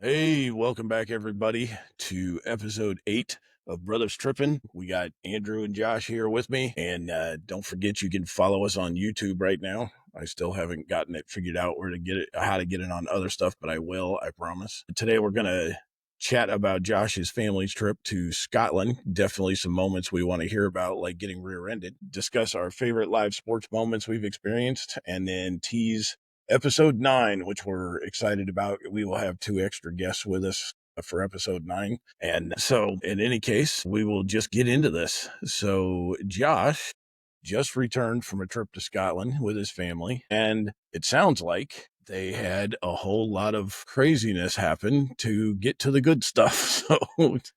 Hey, welcome back, everybody, to episode 8 of Brothers Trippin. We got Andrew and Josh here with me. And don't forget, you can follow us on YouTube right now. I still haven't gotten it figured out where to get it, how to get it on other stuff, but I will, I promise. Today, we're going to chat about Josh's family's trip to Scotland. Definitely some moments we want to hear about, like getting rear-ended. Discuss our favorite live sports moments we've experienced, and then tease episode 9, which we're excited about. We will have 2 extra guests with us for episode 9. And so, in any case, we will just get into this. So, Josh just returned from a trip to Scotland with his family, and it sounds like they had a whole lot of craziness happen to get to the good stuff. So,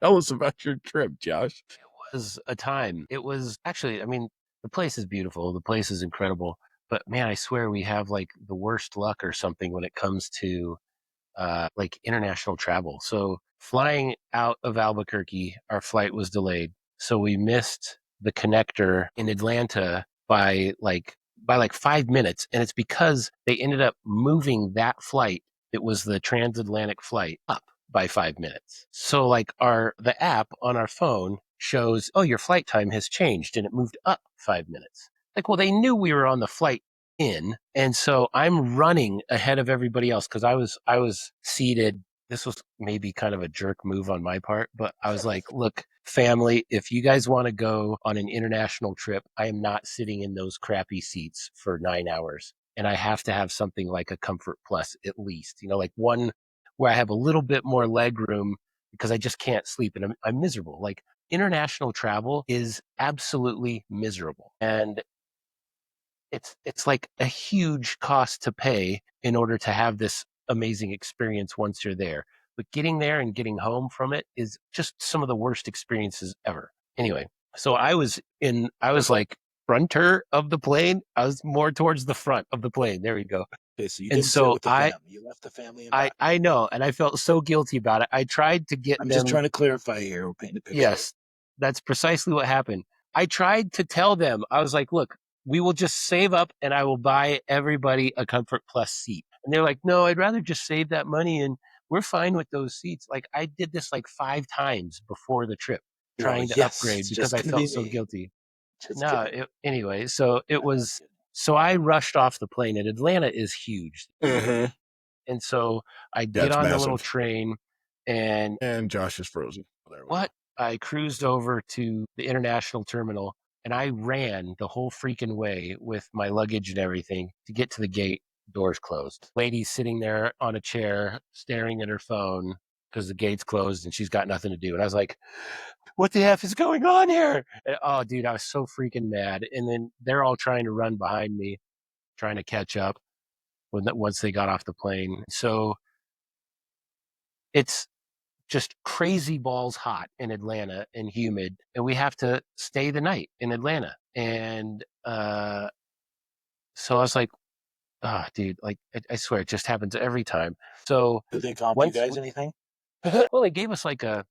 tell us about your trip, Josh. Was a time. It was actually, the place is beautiful. The place is incredible. But man, I swear we have like the worst luck or something when it comes to like international travel. So flying out of Albuquerque, our flight was delayed. So we missed the connector in Atlanta by like 5 minutes. And it's because they ended up moving that flight. It was the transatlantic flight up by 5 minutes. So like the app on our phone shows, oh, your flight time has changed and it moved up 5 minutes. Like, well, they knew we were on the flight in. And so I'm running ahead of everybody else because I was seated. This was maybe kind of a jerk move on my part, but I was like, look, family, if you guys want to go on an international trip, I am not sitting in those crappy seats for 9 hours. And I have to have something like a Comfort Plus at least, like one where I have a little bit more leg room because I just can't sleep and I'm miserable. Like international travel is absolutely miserable. And it's like a huge cost to pay in order to have this amazing experience once you're there. But getting there and getting home from it is just some of the worst experiences ever. Anyway, so I was like fronter of the plane. I was more towards the front of the plane. There we go. Okay, so you And didn't sit so with the family. You left the family in I back. I know, and I felt so guilty about it. I tried to get I'm just them. trying to clarify here or paint a picture. Yes, that's precisely what happened. I tried to tell them, I was like, look, we will just save up and I will buy everybody a Comfort Plus seat. And they're like, no, I'd rather just save that money and we're fine with those seats. Like I did this like 5 times before the trip Well, trying to yes, upgrade it's because just I gonna be felt so me. guilty. Just No, kidding. anyway, so it I'm was, kidding. so I rushed off the plane and Atlanta is huge. Mm-hmm. And so I get That's on the little massive. train and And Josh is frozen. There we what? go. I cruised over to the international terminal and I ran the whole freaking way with my luggage and everything to get to the gate. Doors closed. Lady's sitting there on a chair staring at her phone because the gate's closed and she's got nothing to do. And I was like, what the F is going on here? And, oh, dude, I was so freaking mad. And then they're all trying to run behind me, trying to catch up once they got off the plane. So it's just crazy balls hot in Atlanta and humid, and we have to stay the night in Atlanta. And so I was like, oh, dude, like I swear it just happens every time. So Did they comp you once, guys anything? well, they gave us like a,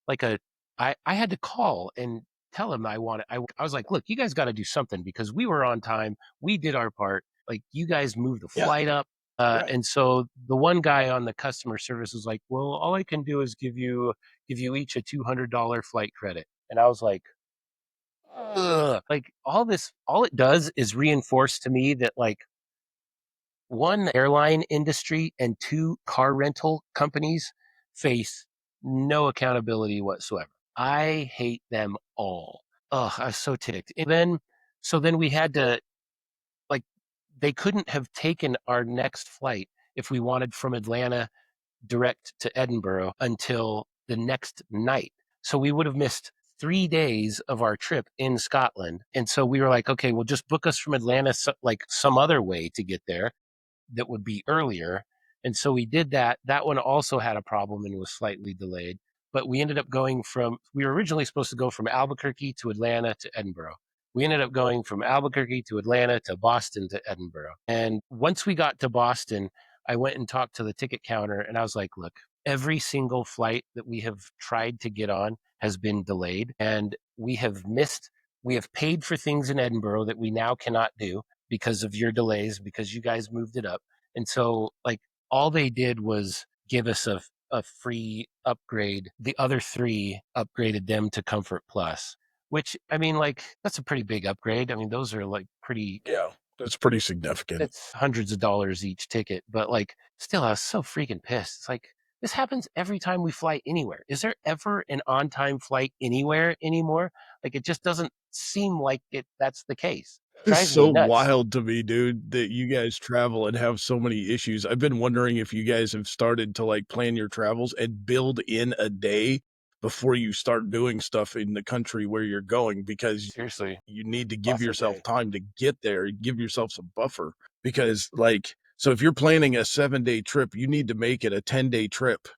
I had to call and tell them I was like, look, you guys got to do something because we were on time. We did our part. Like you guys moved the Yeah, flight up. right. And so the one guy on the customer service was like, well, all I can do is give you each a $200 flight credit. And I was like, ugh. Like all it does is reinforce to me that like one, airline industry and two, car rental companies face no accountability whatsoever. I hate them all. Ugh, I was so ticked. So then we had to, like, they couldn't have taken our next flight if we wanted from Atlanta direct to Edinburgh until the next night. So we would have missed 3 days of our trip in Scotland. And so we were like, okay, well, just book us from Atlanta, like some other way to get there that would be earlier. And so we did that. That one also had a problem and was slightly delayed. But we ended up we were originally supposed to go from Albuquerque to Atlanta to Edinburgh. We ended up going from Albuquerque to Atlanta to Boston to Edinburgh. And once we got to Boston, I went and talked to the ticket counter and I was like, look, every single flight that we have tried to get on has been delayed and we have paid for things in Edinburgh that we now cannot do because of your delays, because you guys moved it up. And so, like, all they did was give us a free upgrade. The other three upgraded them to Comfort Plus, which, I mean, like, that's a pretty big upgrade. I mean, those are like pretty, Yeah, that's pretty significant. it's hundreds of dollars each ticket, but like, still, I was so freaking pissed. It's like, this happens every time we fly anywhere. Is there ever an on time flight anywhere anymore? Like, it just doesn't seem like that's the case. It's Drives me so nuts. wild to me, dude, that you guys travel and have so many issues. I've been wondering if you guys have started to, like, plan your travels and build in a day before you start doing stuff in the country where you're going, because Seriously. you need to give Buffer yourself day. time to get there, give yourself some buffer, because, like, so if you're planning a 7-day trip, you need to make it a 10-day trip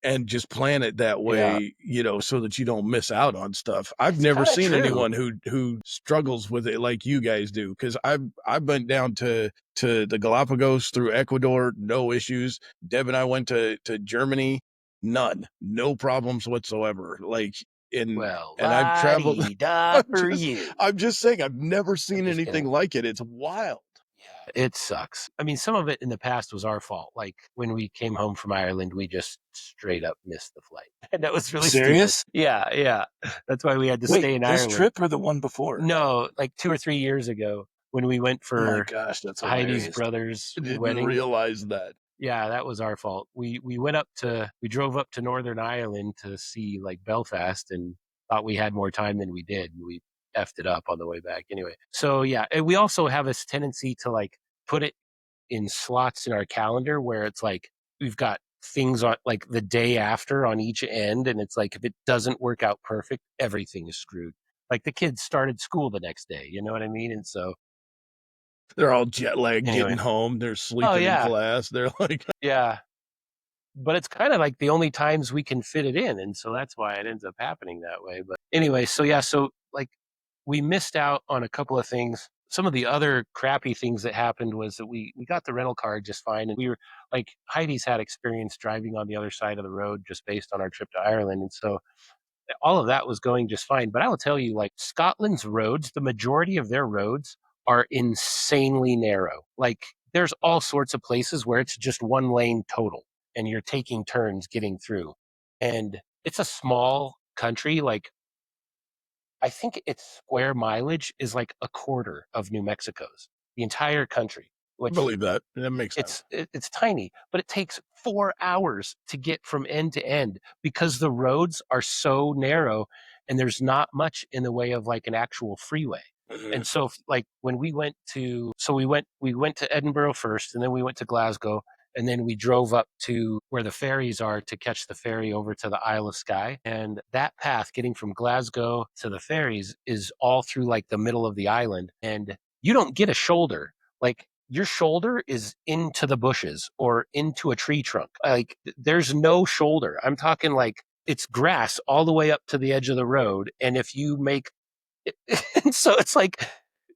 and just plan it that Yeah. way, so that you don't miss out on stuff. I've It's never kind of seen true. anyone who struggles with it like you guys do, because I've been down to the Galapagos through Ecuador, no issues. Deb and I went to Germany, none, no problems whatsoever. Like, and Well, and I've traveled. la-dee-da I'm for just you. I'm just saying I've never I'm seen just anything kidding. like it. It's wild. Yeah, it sucks. I mean, some of it in the past was our fault. Like when we came home from Ireland, we just straight up missed the flight. And that was really stupid. Serious? Yeah, yeah. That's why we had to Wait, stay in this Ireland. trip or the one before? No, like 2 or 3 years ago when we went Oh my for gosh, that's Heidi's hilarious. brother's I didn't wedding. realize that. Yeah, that was our fault. We drove up to Northern Ireland to see like Belfast and thought we had more time than we did. And we effed it up on the way back anyway. So yeah, and we also have this tendency to like put it in slots in our calendar where it's like we've got things on like the day after on each end. And it's like if it doesn't work out perfect, everything is screwed. Like the kids started school the next day, you know what I mean? And so They're all jet lagged anyway. getting home. They're Oh sleeping in yeah. class. They're like, Yeah. But it's kind of like the only times we can fit it in, and so that's why it ends up happening that way. But anyway, so yeah, so like we missed out on a couple of things. Some of the other crappy things that happened was that we got the rental car just fine, and we were like Heidi's had experience driving on the other side of the road just based on our trip to Ireland, and so all of that was going just fine. But I will tell you, like Scotland's roads, the majority of their roads are insanely narrow. Like there's all sorts of places where it's just one lane total and you're taking turns getting through. And it's a small country. Like I think its square mileage is like a quarter of New Mexico's, the entire country, I which believe that. That makes sense. it's tiny, but it takes 4 hours to get from end to end because the roads are so narrow and there's not much in the way of like an actual freeway. Mhm. And so like when we went to Edinburgh first and then we went to Glasgow and then we drove up to where the ferries are to catch the ferry over to the Isle of Skye. And that path getting from Glasgow to the ferries is all through like the middle of the island. And you don't get a shoulder. Like your shoulder is into the bushes or into a tree trunk. Like there's no shoulder. I'm talking like it's grass all the way up to the edge of the road. And if you make and so it's like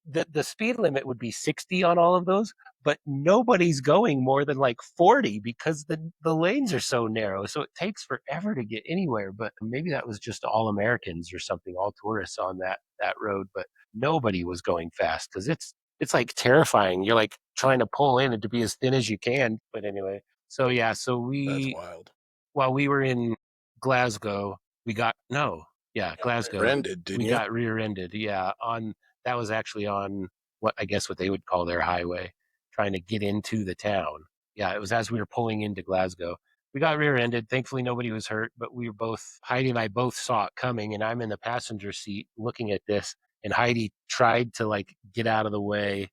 the speed limit would be 60 on all of those, but nobody's going more than like 40 because the lanes are so narrow. So it takes forever to get anywhere. But maybe that was just all Americans or something, all tourists on that road. But nobody was going fast because it's like terrifying. You're like trying to pull in and to be as thin as you can. But anyway, so yeah, so That's we wild. while we were in Glasgow, we got no, yeah, Got Glasgow. rear-ended, We didn't you? got rear-ended. Yeah, on that was actually on what I guess what they would call their highway, trying to get into the town. Yeah, it was as we were pulling into Glasgow. We got rear-ended. Thankfully, nobody was hurt, but we were both Heidi and I both saw it coming, and I'm in the passenger seat looking at this, and Heidi tried to like get out of the way.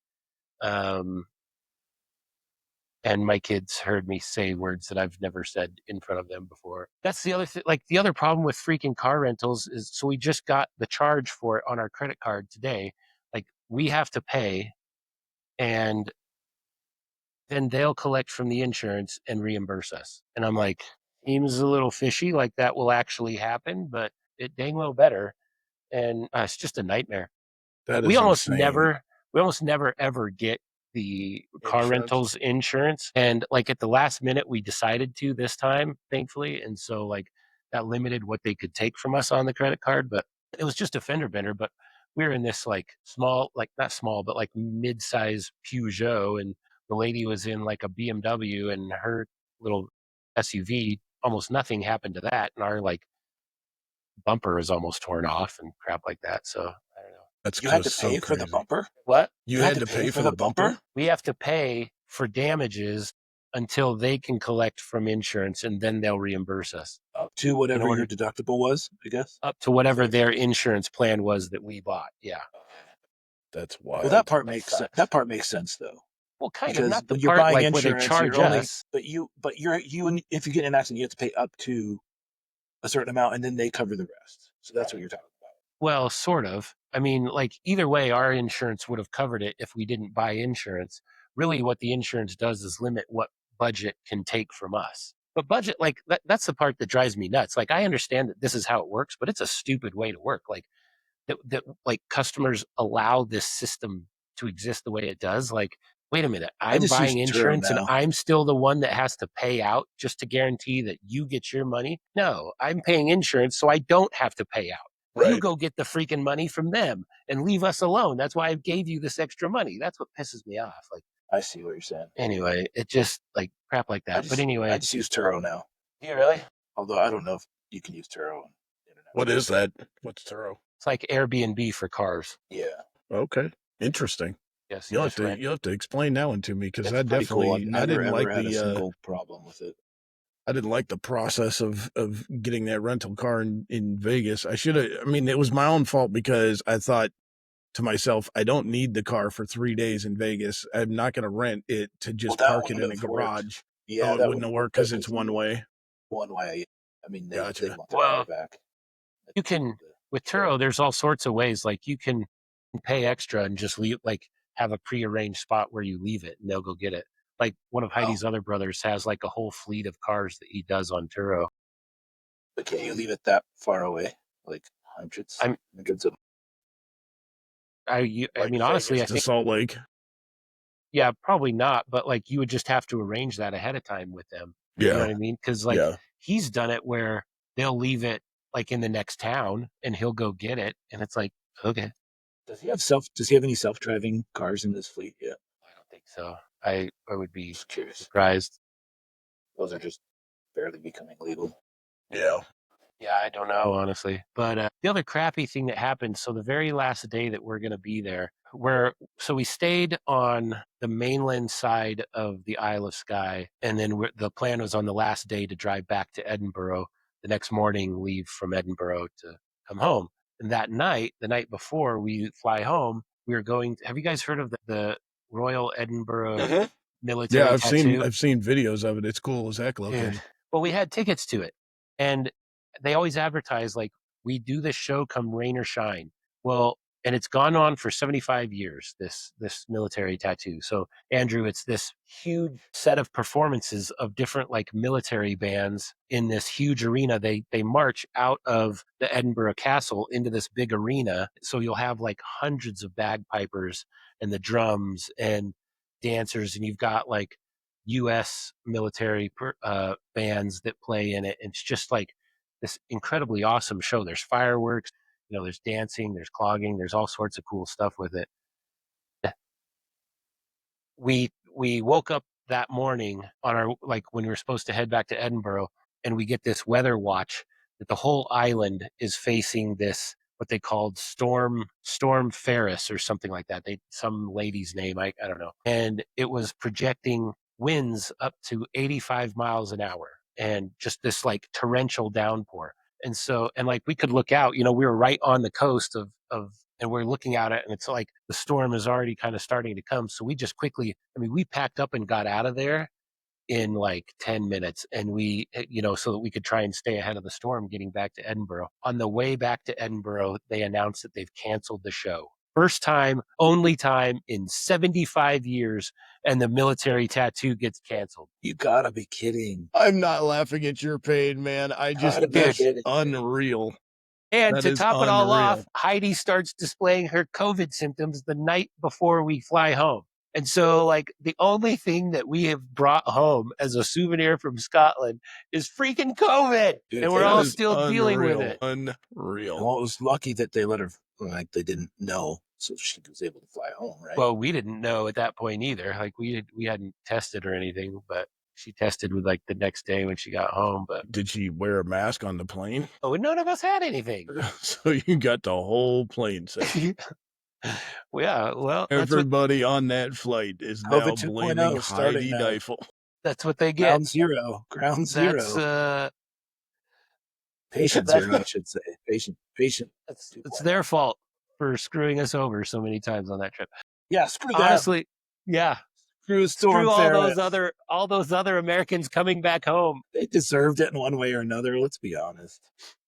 Um, and my kids heard me say words that I've never said in front of them before. That's the other thing. Like the other problem with freaking car rentals is so we just got the charge for it on our credit card today. Like we have to pay and then they'll collect from the insurance and reimburse us. And I'm like, seems a little fishy like that will actually happen, but it dang well better. And it's just a nightmare. That we is almost insane. never we almost never ever get the car Insurance? rentals insurance, and like at the last minute we decided to this time thankfully, and so like that limited what they could take from us on the credit card, but it was just a fender bender. But we were in this like small, like not small but like mid-size Peugeot, and the lady was in like a BMW and her little SUV, almost nothing happened to that. And our like bumper is almost torn off and crap like that. So I don't know. That's You had to so pay for the crazy. bumper? What? You had to pay for the bumper? We have to pay for damages until they can collect from insurance and then they'll reimburse us Up to whatever order- your deductible was, I guess. up to whatever their insurance plan was that we bought. Yeah. That's wild. Well, that part makes sense. That part makes sense though. Well, kind of Because not the when you're part buying like where they insurance, charge you're only, us. but if you get in an accident, you have to pay up to a certain amount, and then they cover the rest. So that's what you're talking about. Well, sort of. I mean, like either way, our insurance would have covered it if we didn't buy insurance. Really, what the insurance does is limit what budget can take from us. But budget, like that's the part that drives me nuts. Like I understand that this is how it works, but it's a stupid way to work. Like that like customers allow this system to exist the way it does. Like, wait a minute, I I'm just use buying Turo insurance and now. I'm still the one that has to pay out just to guarantee that you get your money. No, I'm paying insurance so I don't have to pay out. You Right. go get the freaking money from them and leave us alone. That's why I gave you this extra money. That's what pisses me off. Like, I see what you're saying. anyway, it just like crap like that. But anyway, I just use Turo now. do you really? Although I don't know if you can use Turo on internet. What is that? What's Turo? It's like Airbnb for cars. Yeah. Okay. Interesting. Yes, You'll have to explain that one to me because I pretty cool. definitely I've I never didn't ever like had a the single problem with it. I didn't like the process of getting that rental car in Vegas. I should have. I mean, it was my own fault because I thought to myself, I don't need the car for 3 days in Vegas. I'm not going to rent it to just that park it in a wouldn't have worked. garage. Yeah, it that wouldn't have worked because it's one way. One way. I mean, they Gotcha. want their money back. You can with Turo. There's all sorts of ways. Like you can pay extra and just leave, like have a prearranged spot where you leave it and they'll go get it. Like one of Heidi's other brothers has like a whole fleet of cars that he does on Turo. But can you leave it that far away? Like hundreds of. I mean, honestly, I to think Salt Lake. yeah, probably not. But like you would just have to arrange that ahead of time with them. Yeah. You know what I mean? Because like he's done it where they'll leave it like in the next town and he'll go get it, and it's like okay. Does he have any self-driving cars in this fleet yet? I don't think so. I would be Just curious. surprised. Those are just barely becoming legal. Yeah. Yeah, I don't know, honestly. But the other crappy thing that happened, so the very last day that we're going to be there, so we stayed on the mainland side of the Isle of Skye, and then the plan was on the last day to drive back to Edinburgh. The next morning, leave from Edinburgh to come home. And that night, the night before we fly home, we were going. Have you guys heard of the Royal Edinburgh military tattoo? I've seen videos of it. It's cool as heck looking. Dude. Well, we had tickets to it, and they always advertise like we do this show come rain or shine. Well, and it's gone on for 75 years, this military tattoo. So Andrew, it's this huge set of performances of different like military bands in this huge arena. They march out of the Edinburgh Castle into this big arena. So you'll have like hundreds of bagpipers and the drums and dancers, and you've got like US military bands that play in it. It's just like this incredibly awesome show. There's fireworks, there's dancing, there's clogging, there's all sorts of cool stuff with it. We woke up that morning on our like when we were supposed to head back to Edinburgh, and we get this weather watch that the whole island is facing this what they called storm Ferris or something like that. Some lady's name, I don't know. And it was projecting winds up to 85 miles an hour and just this like torrential downpour. And so, and like we could look out, we were right on the coast of, and we're looking at it and it's like the storm is already kind of starting to come. So we just quickly, we packed up and got out of there in like 10 minutes and we, so that we could try and stay ahead of the storm getting back to Edinburgh. On the way back to Edinburgh, they announced that they've canceled the show. First time, only time in 75 years, and the military tattoo gets canceled. You gotta be kidding. I'm not laughing at your pain, man. That's unreal. And to top it all off, Heidi starts displaying her COVID symptoms the night before we fly home. And so, like, the only thing that we have brought home as a souvenir from Scotland is freaking COVID. Dude, and we're all still dealing with it. Unreal. Well, it was lucky that they let her, like, they didn't know, so she was able to fly home, right? Well, we didn't know at that point either. Like, we hadn't tested or anything, but she tested with like the next day when she got home. But Did she wear a mask on the plane? oh, none of us had anything. So you got the whole plane sick. Yeah, well, Everybody on that flight is now COVID blaming 2.0 starting Heidi now. Deifel. that's what they get. Ground zero. Ground That's zero. Patient zero, I should say. Patient it's 2.0. their fault for screwing us over so many times on that trip. Yeah, screw them. Honestly, yeah. Screw Storm Screw Ferris. all those other Americans coming back home. They deserved it in one way or another. Let's be honest.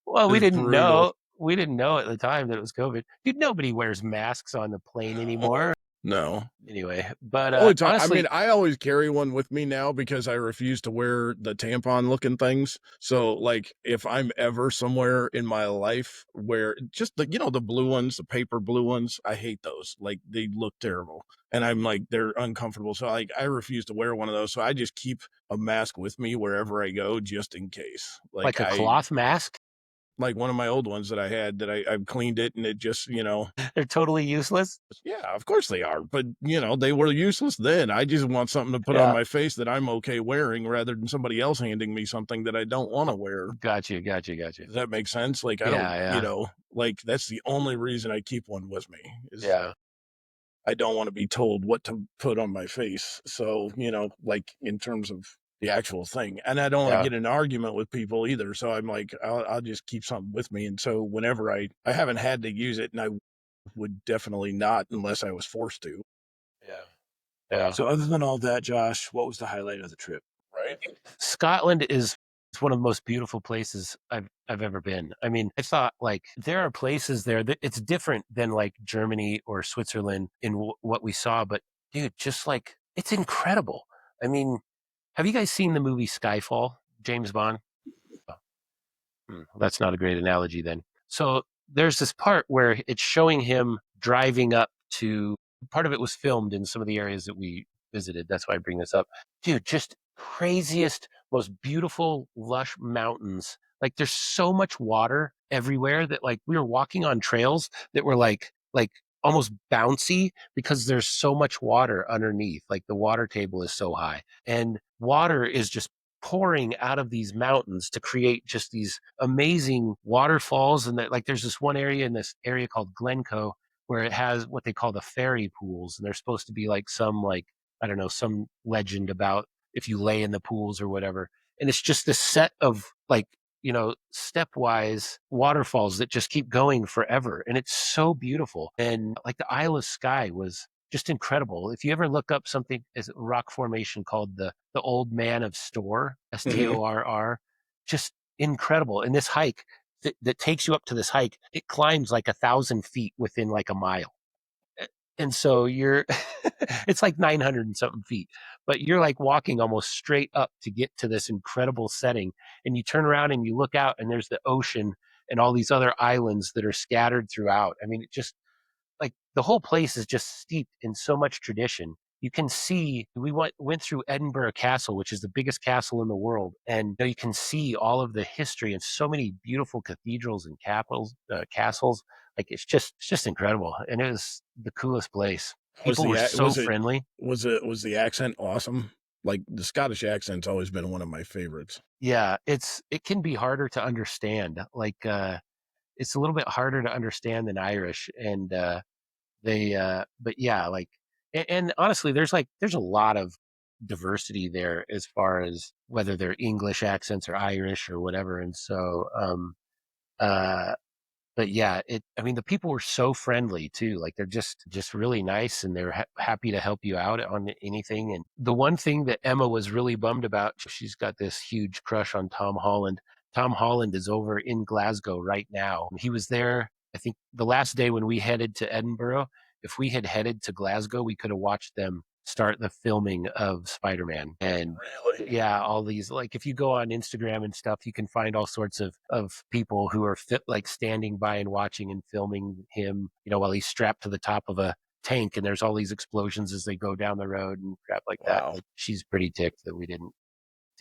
Well, we It's didn't brutal. know. We didn't know at the time that it was COVID. Dude, nobody wears masks on the plane anymore. No. Anyway, but Only time, I honestly, mean, I always carry one with me now because I refuse to wear the tampon looking things. So, like, if I'm ever somewhere in my life where just the, the blue ones, the paper blue ones, I hate those. Like, they look terrible. And I'm like, they're uncomfortable. So, like, I refuse to wear one of those. So, I just keep a mask with me wherever I go just in case. like a cloth mask, Like one of my old ones that I had that I've cleaned it and it just, they're totally useless. yeah, of course they are. But, they were useless then. I just want something to put on Yeah. my face that I'm okay wearing rather than somebody else handing me something that I don't want to wear. Gotcha. Does that make sense? Like, I Yeah, don't, like, that's the only reason I keep one with me is yeah, I don't want to be told what to put on my face. So, like in terms of the actual thing. And I don't want to yeah. get in an argument with people either. So I'm like, I'll just keep something with me. And so whenever I haven't had to use it and I would definitely not unless I was forced to. Yeah. Yeah. So other than all that, Josh, what was the highlight of the trip? Right. Scotland is one of the most beautiful places I've ever been. I mean, I thought like there are places there that it's different than like Germany or Switzerland in what we saw, but dude, just like it's incredible. I mean, have you guys seen the movie Skyfall, James Bond? That's not a great analogy then. So there's this part where it's showing him driving up to, part of it was filmed in some of the areas that we visited. That's why I bring this up. Dude, just craziest, most beautiful, lush mountains. Like there's so much water everywhere that like we were walking on trails that were like almost bouncy because there's so much water underneath. Like the water table is so high and water is just pouring out of these mountains to create just these amazing waterfalls. And that like there's this one area in this area called Glencoe where it has what they call the fairy pools, and they're supposed to be like some like I don't know some legend about if you lay in the pools or whatever. And it's just this set of like stepwise waterfalls that just keep going forever, and it's so beautiful. And like the Isle of Skye was just incredible. If you ever look up something as a rock formation called the Old Man of Storr, Storr, just incredible. And this hike that takes you up to this hike, it climbs like 1,000 feet within like a mile. And so you're, it's like 900 and something feet, but you're like walking almost straight up to get to this incredible setting. And you turn around and you look out, and there's the ocean and all these other islands that are scattered throughout. I mean, it just, like the whole place is just steeped in so much tradition. You can see we went through Edinburgh Castle, which is the biggest castle in the world, and you can see all of the history and so many beautiful cathedrals and castles. Like it's just incredible, and it was the coolest place. Was People were so friendly. was the accent awesome? Like the Scottish accent's always been one of my favorites. Yeah, it can be harder to understand. Like it's a little bit harder to understand than Irish, and but yeah, like and honestly there's a lot of diversity there as far as whether they're English accents or Irish or whatever. And so uh but yeah, I mean the people were so friendly too. Like they're just really nice, and they're happy to help you out on anything. And the one thing that Emma was really bummed about, she's got this huge crush on Tom Holland. Tom Holland is over in Glasgow right now. He was there, I think, the last day when we headed to Edinburgh. If we had headed to Glasgow, we could have watched them start the filming of Spider-Man. And Really? yeah, all these, like if you go on Instagram and stuff, you can find all sorts of people who are like standing by and watching and filming him, while he's strapped to the top of a tank, and there's all these explosions as they go down the road and crap like that. Wow. She's pretty ticked that we didn't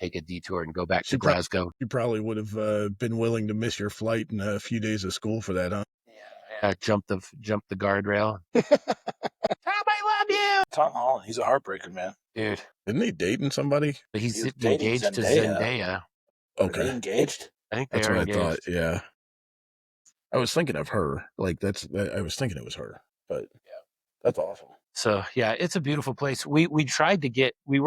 take a detour and go back to Glasgow. You probably would have been willing to miss your flight and a few days of school for that, huh? Yeah, jump the guardrail. Tom, I love you, Tom Holland, he's a heartbreaker, man. dude. Isn't he dating somebody? But He he's was dating engaged to Zendaya. Zendaya. Are they Okay, engaged? I think they that's are what I thought. engaged. Yeah, I was thinking of her. Like I was thinking it was her, but yeah, that's awesome. So yeah, it's a beautiful place. We were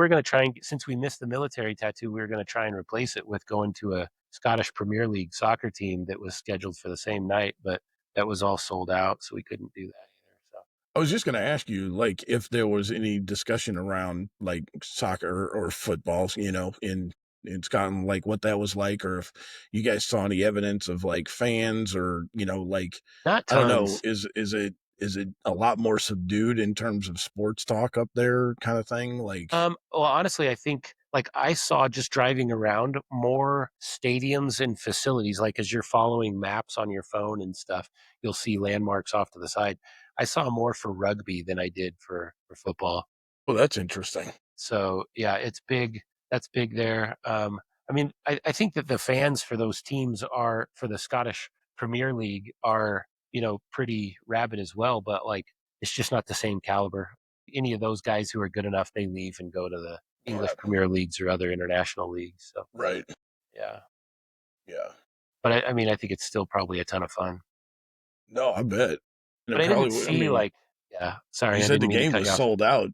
going to try and since we missed the military tattoo, we were going to try and replace it with going to a Scottish Premier League soccer team that was scheduled for the same night, but that was all sold out, so we couldn't do that either. So I was just going to ask you, like, if there was any discussion around like soccer or football, in Scotland, like what that was like, or if you guys saw any evidence of like fans, or like not I don't know, tons. is it a lot more subdued in terms of sports talk up there, kind of thing? Like, Well, honestly, I think like I saw just driving around more stadiums and facilities. Like as you're following maps on your phone and stuff, you'll see landmarks off to the side. I saw more for rugby than I did for football. well, that's interesting. So yeah, it's big. That's big there. I mean, I think that the fans for those teams are for the Scottish Premier League are pretty rabid as well, but like it's just not the same caliber. Any of those guys who are good enough, they leave and go to the Yeah, English Premier Leagues or other international leagues. So right. yeah, Yeah. but I mean, I think it's still probably a ton of fun. No, I bet. And it But I probably didn't would. I see mean, like, yeah. you Sorry, I said didn't the mean to game cut was you off. sold out.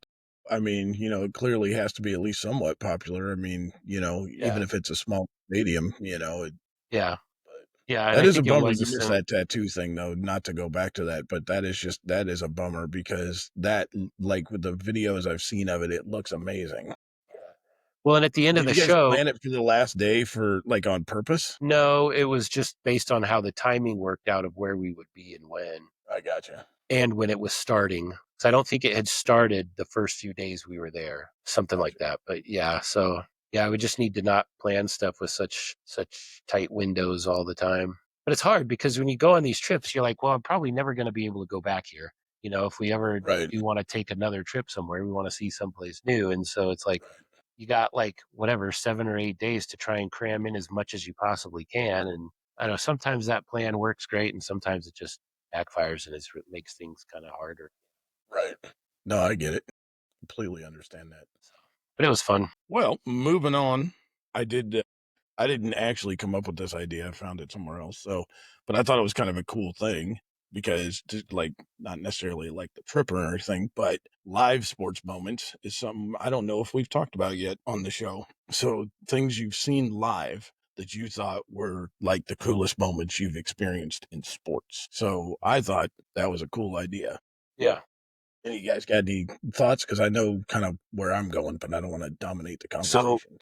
I mean, it clearly has to be at least somewhat popular. I mean, even Yeah, if it's a small stadium, yeah, but yeah, and that I is a think it bummer was you a missed sim. that tattoo thing, though. Not to go back to that, but that is a bummer because that, like with the videos I've seen of it, it looks amazing. Well, and at the end of Did the you guys show, plan it for the last day for like on purpose? no, it was just based on how the timing worked out of where we would be and I gotcha. when it was starting. So I don't think it had started the first few days we were there, something like Gotcha. that. But yeah, so yeah, we just need to not plan stuff with such tight windows all the time. But it's hard because when you go on these trips, you're like, well, I'm probably never going to be able to go back here. If we ever Right. do want to take another trip somewhere, we want to see someplace new. And so it's like you got like whatever 7 or 8 days to try and cram in as much as you possibly can. And I know sometimes that plan works great, and sometimes it just backfires and it makes things kind of harder. Right. No, I get it. Completely understand that. So, but it was fun. Well, moving on. I did. I didn't actually come up with this idea. I found it somewhere else. So, but I thought it was kind of a cool thing because, like, not necessarily like the trip or anything, but live sports moments is something I don't know if we've talked about yet on the show. So, things you've seen live that you thought were like the coolest moments you've experienced in sports. So, I thought that was a cool idea. Yeah. Any you guys got any thoughts? Because I know kind of where I'm going, but I don't want to dominate the So, conversation.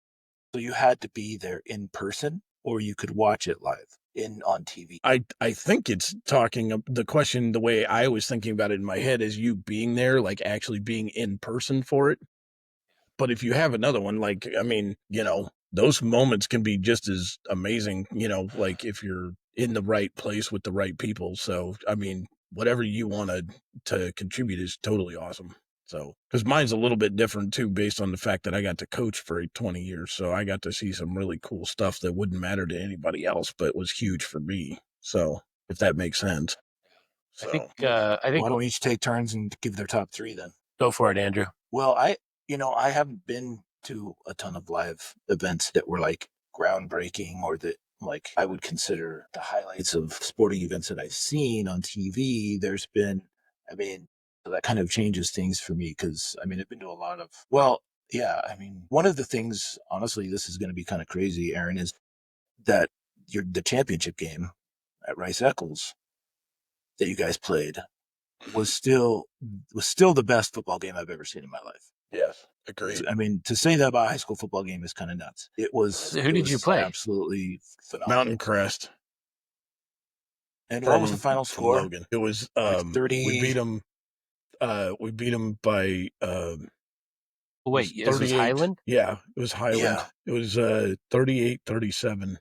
so you had to be there in person, or you could watch it live in on TV. I think it's talking the question, the way I was thinking about it in my head is you being there, like actually being in person for it. But if you have another one, like, I mean, those moments can be just as amazing, like if you're in the right place with the right people. So, I mean, whatever you wanted to contribute is totally awesome. So, because mine's a little bit different too, based on the fact that I got to coach for 20 years. So I got to see some really cool stuff that wouldn't matter to anybody else, but was huge for me. So, if that makes sense. I think So, I think Why don't we each take turns and give their top three then? go for it, Andrew. Well, I haven't been to a ton of live events that were like groundbreaking or that like I would consider the highlights of sporting events that I've seen on TV. There's been, I mean, so that kind of changes things for me because I mean, I've been to a lot of, well, yeah, I mean, one of the things, honestly, this is going to be kind of crazy, Aaron, is that the championship game at Rice Eccles that you guys played was still the best football game I've ever seen in my life. yes, agreed. I mean, to say that about a high school football game is kind of nuts. Who It did you was play? absolutely Mountain phenomenal. Crest. And what was the from final from score? Logan. It was Like we 30. beat them by Oh, it was wait, this was 38. Highland. Yeah, it was Highland. Yeah, It was 38-37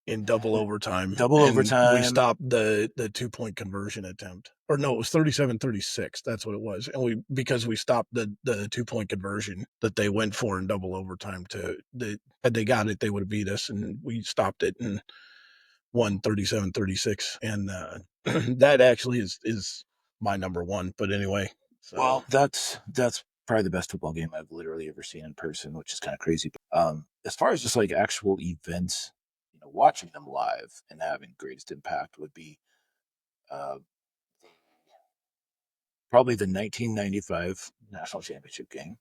in double overtime, double and we overtime. stopped the 2-point conversion attempt. Or no, it was 37-36. That's what it was. And because we stopped the 2-point conversion that they went for in double overtime had they got it, they would have beat us, and we stopped it and won 37-36. And that actually is my number one. But anyway, so Well, that's probably the best football game I've literally ever seen in person, which is kind of crazy. But, as far as just like actual events, watching them live and having greatest impact would be uh, probably the 1995 national championship game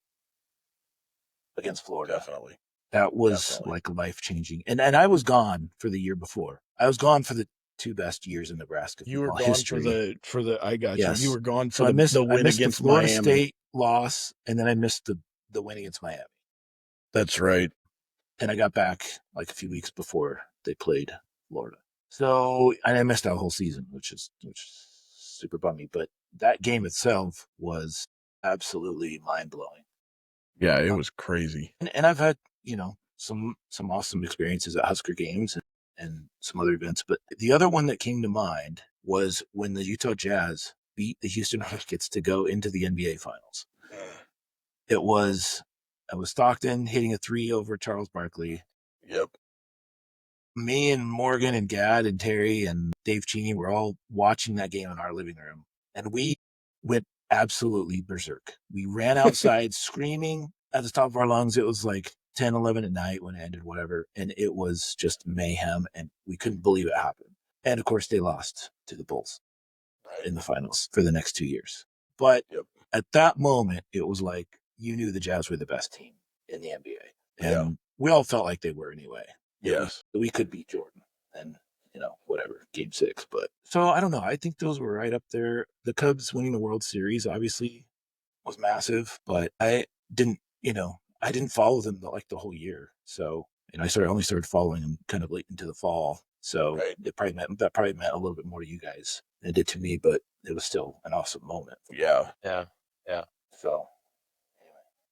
against Florida. Definitely. That was Definitely. like life changing. And I was gone for the year before. I was gone for the two best years in Nebraska You were football gone history. for the I got you. You Yes. were gone So for I missed the I win missed the against Florida Miami. State loss, and then I missed the win against Miami. That's right. And I got back like a few weeks before they played Florida. So and I missed that whole season, which is super bummy. But that game itself was absolutely mind blowing. Yeah, it was crazy. And I've had, some awesome experiences at Husker games and some other events. But the other one that came to mind was when the Utah Jazz beat the Houston Rockets to go into the NBA Finals. It was Stockton hitting a three over Charles Barkley. Yep. Me and Morgan and Gad and Terry and Dave Cheney were all watching that game in our living room. And we went absolutely berserk. We ran outside screaming at the top of our lungs. It was like 10, 11 at night when it ended, whatever. And it was just mayhem. And we couldn't believe it happened. And of course, they lost to the Bulls in the finals for the next 2 years. But Yep. at that moment, it was like you knew the Jazz were the best team in the NBA. And we all felt like they were anyway. Yes. We could beat Jordan and, whatever, game 6. But so I don't know. I think those were right up there. The Cubs winning the World Series obviously was massive, but I didn't follow them like the whole year. So, I only started following them kind of late into the fall. So Right. that probably meant a little bit more to you guys than it did to me, but it was still an awesome moment. Yeah. Yeah. Yeah. So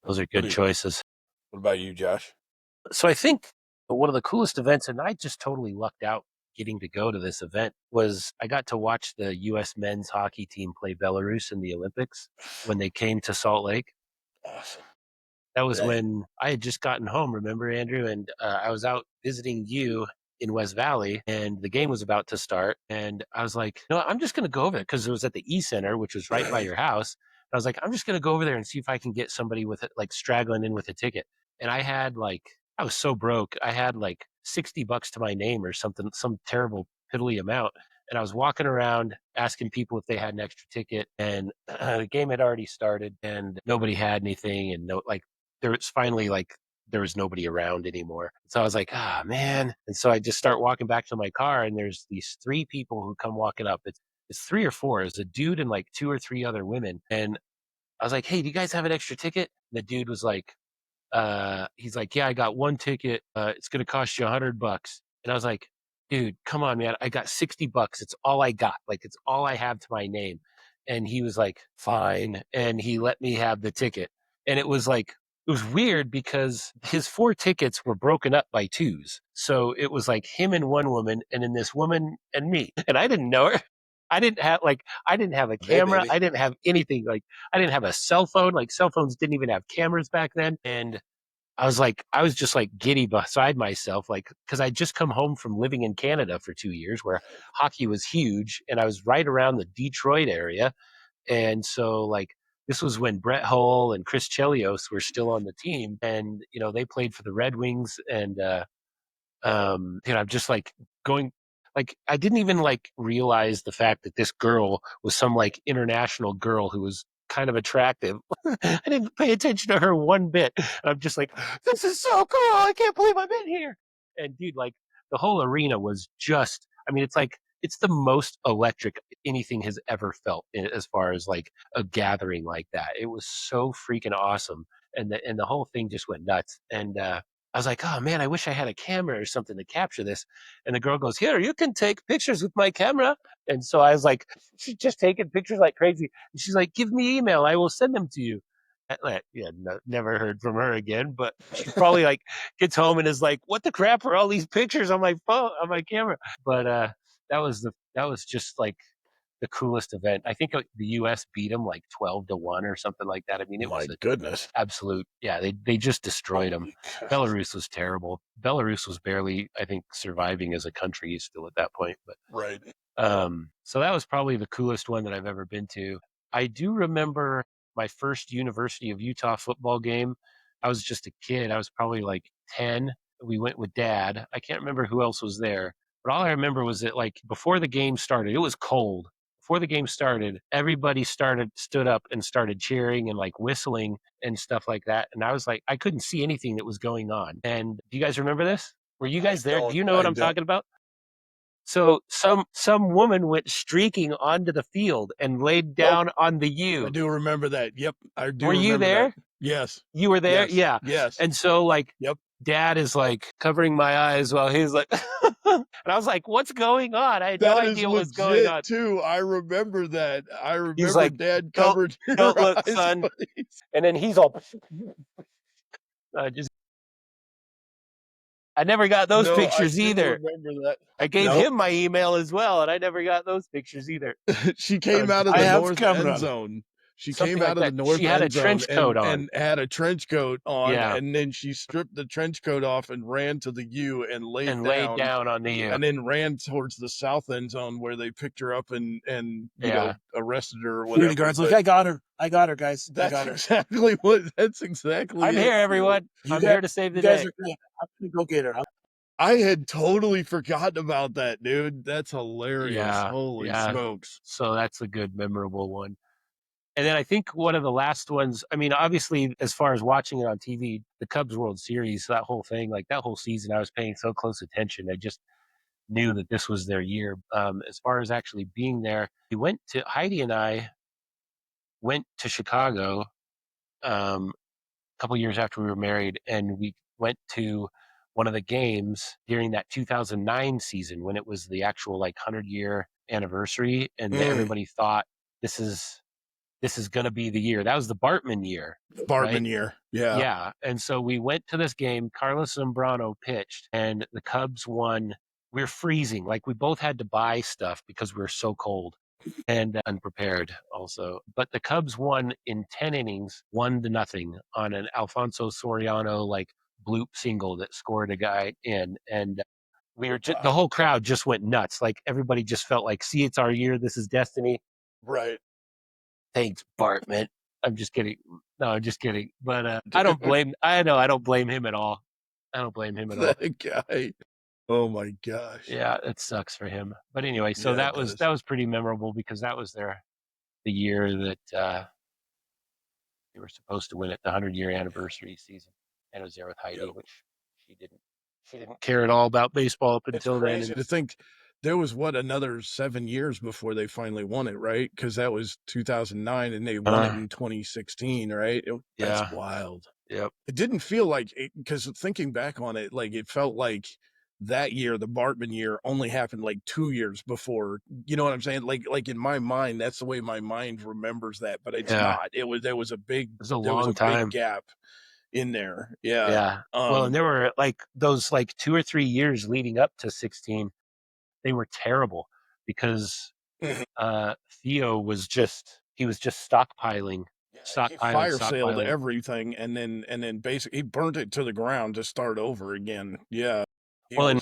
Those are good choices. What about you, Josh? So I think one of the coolest events, and I just totally lucked out getting to go to this event, was I got to watch the U.S. men's hockey team play Belarus in the Olympics when they came to Salt Lake. Awesome. That was Right. when I had just gotten home, remember, Andrew? And I was out visiting you in West Valley, and the game was about to start. And I was like, no, I'm just going to go over there because it was at the E Center, which was right by your house. I was like, I'm just going to go over there and see if I can get somebody with it, like straggling in with a ticket. And I was so broke. I had like $60 to my name or something, some terrible piddly amount. And I was walking around asking people if they had an extra ticket, and the game had already started, and nobody had anything, and there was finally there was nobody around anymore. So I was like, ah, man. And so I just start walking back to my car, and there's these three people who come walking up. It's three or four. It's a dude and like two or three other women. And I was like, hey, do you guys have an extra ticket? And the dude was like, he's like, yeah, I got one ticket. It's going to cost you $100. And I was like, dude, come on, man. I got $60. It's all I got. Like, it's all I have to my name. And he was like, fine. And he let me have the ticket. And it was weird because his four tickets were broken up by twos. So it was like him and one woman, and then this woman and me. And I didn't know her. I didn't have a Hey, camera. baby. I didn't have anything. Like, I didn't have a cell phone. Like, cell phones didn't even have cameras back then. And I was just like giddy beside myself, like, because I'd just come home from living in Canada for 2 years where hockey was huge, and I was right around the Detroit area. And so, like, this was when Brett Hull and Chris Chelios were still on the team, and, they played for the Red Wings. And, I'm just like going, like, I didn't even like realize the fact that this girl was some like international girl who was kind of attractive. I didn't pay attention to her one bit. And I'm just like, this is so cool. I can't believe I'm in here. And dude, like, the whole arena was just, I mean, it's the most electric anything has ever felt as far as like a gathering like that. It was so freaking awesome. And the whole thing just went nuts. And, I was like, oh man, I wish I had a camera or something to capture this. And the girl goes, here, you can take pictures with my camera. And so I was like, she's just taking pictures like crazy. And she's like, give me email. I will send them to you. Yeah, no, never heard from her again, but she probably like gets home and is like, what the crap are all these pictures on my phone, on my camera? But that was just like the coolest event. I think the U.S. beat them like 12-1 or something like that. I mean, it was My a goodness. absolute, yeah, they just destroyed them. Holy cow. Belarus was terrible. Belarus was barely, I think, surviving as a country still at that point. But Right. so that was probably the coolest one that I've ever been to. I do remember my first University of Utah football game. I was just a kid. I was probably like 10. We went with dad. I can't remember who else was there, but all I remember was that like before the game started, it was cold. Before the game started, everybody stood up and started cheering and like whistling and stuff like that. And I was like, I couldn't see anything that was going on. And do you guys remember this? Were you I guys there? Do don't. you know what I I'm don't. talking about? So some woman went streaking onto the field and laid Nope. down on the I U. do remember that. Yep, I do Were you remember that. there? Yes. You were there? Yes. Yeah. Yes. And so like Yep. dad is like covering my eyes while he's like and I was like, what's going on? I had no That is idea what was going legit on. too. I remember that. I He's remember like, Dad don't covered don't your look, eyes. son. And then he's all just I never got those No, I pictures do either. remember that. I gave Nope. him my email as well, and I never got those pictures either. She came out of I the have north end camera. zone. She came Something out like of the that. She north had a end zone trench coat on. and had a trench coat on, Yeah, and then she stripped the trench coat off and ran to the U and laid and laid down, down on the U. and then ran towards the south end zone where they picked her up and Yeah. arrested her or Security whatever. guards like, But I got her. I got her, guys. I that's got her. exactly what. That's exactly I'm it. here, everyone. You I'm guys, here to save you the guys day. are great. I'm gonna go get her. I had totally forgotten about that, dude. That's hilarious. Yeah, Holy yeah. smokes. So that's a good memorable one. And then I think one of the last ones, I mean, obviously, as far as watching it on TV, the Cubs World Series, that whole thing, like that whole season, I was paying so close attention. I just knew that this was their year. As far as actually being there, Heidi and I went to Chicago a couple years after we were married, and we went to one of the games during that 2009 season when it was the actual like 100-year anniversary, and everybody thought this is going to be the year. That was the Bartman year, right? Bartman year. Yeah. Yeah. And so we went to this game. Carlos Zambrano pitched, and the Cubs won. We were freezing. Like we both had to buy stuff because we were so cold and unprepared also. But the Cubs won in 10 innings, 1-0 on an Alfonso Soriano like bloop single that scored a guy in. And we were just, the whole crowd just went nuts. Like everybody just felt like, see, it's our year. This is destiny. Right. Thanks, Bartman. I'm just kidding. No, I'm just kidding. But I don't blame. I don't blame him at all. I don't blame him at all. That guy. Oh my gosh. Yeah, it sucks for him. But anyway, so Yeah, that was pretty memorable because that was the year that they were supposed to win it, the 100-year anniversary season, and I was there with Heidi, Yep. which she didn't care at all about baseball up It's until then. crazy to think there was another 7 years before they finally won it, right? Because that was 2009 and they won it in 2016, right? That's Yeah. wild. Yep. It didn't feel like it, because thinking back on it, like it felt like that year, the Bartman year, only happened like 2 years before. You know what I'm saying? Like in my mind, that's the way my mind remembers that, but it's Yeah. not. There was a big It was a long time. big gap in there. Yeah. Yeah. Well, and there were like those like 2 or 3 years leading up to 16, they were terrible because Theo was just stockpiling. He fire saled everything and then basically he burnt it to the ground to start over again. Yeah. And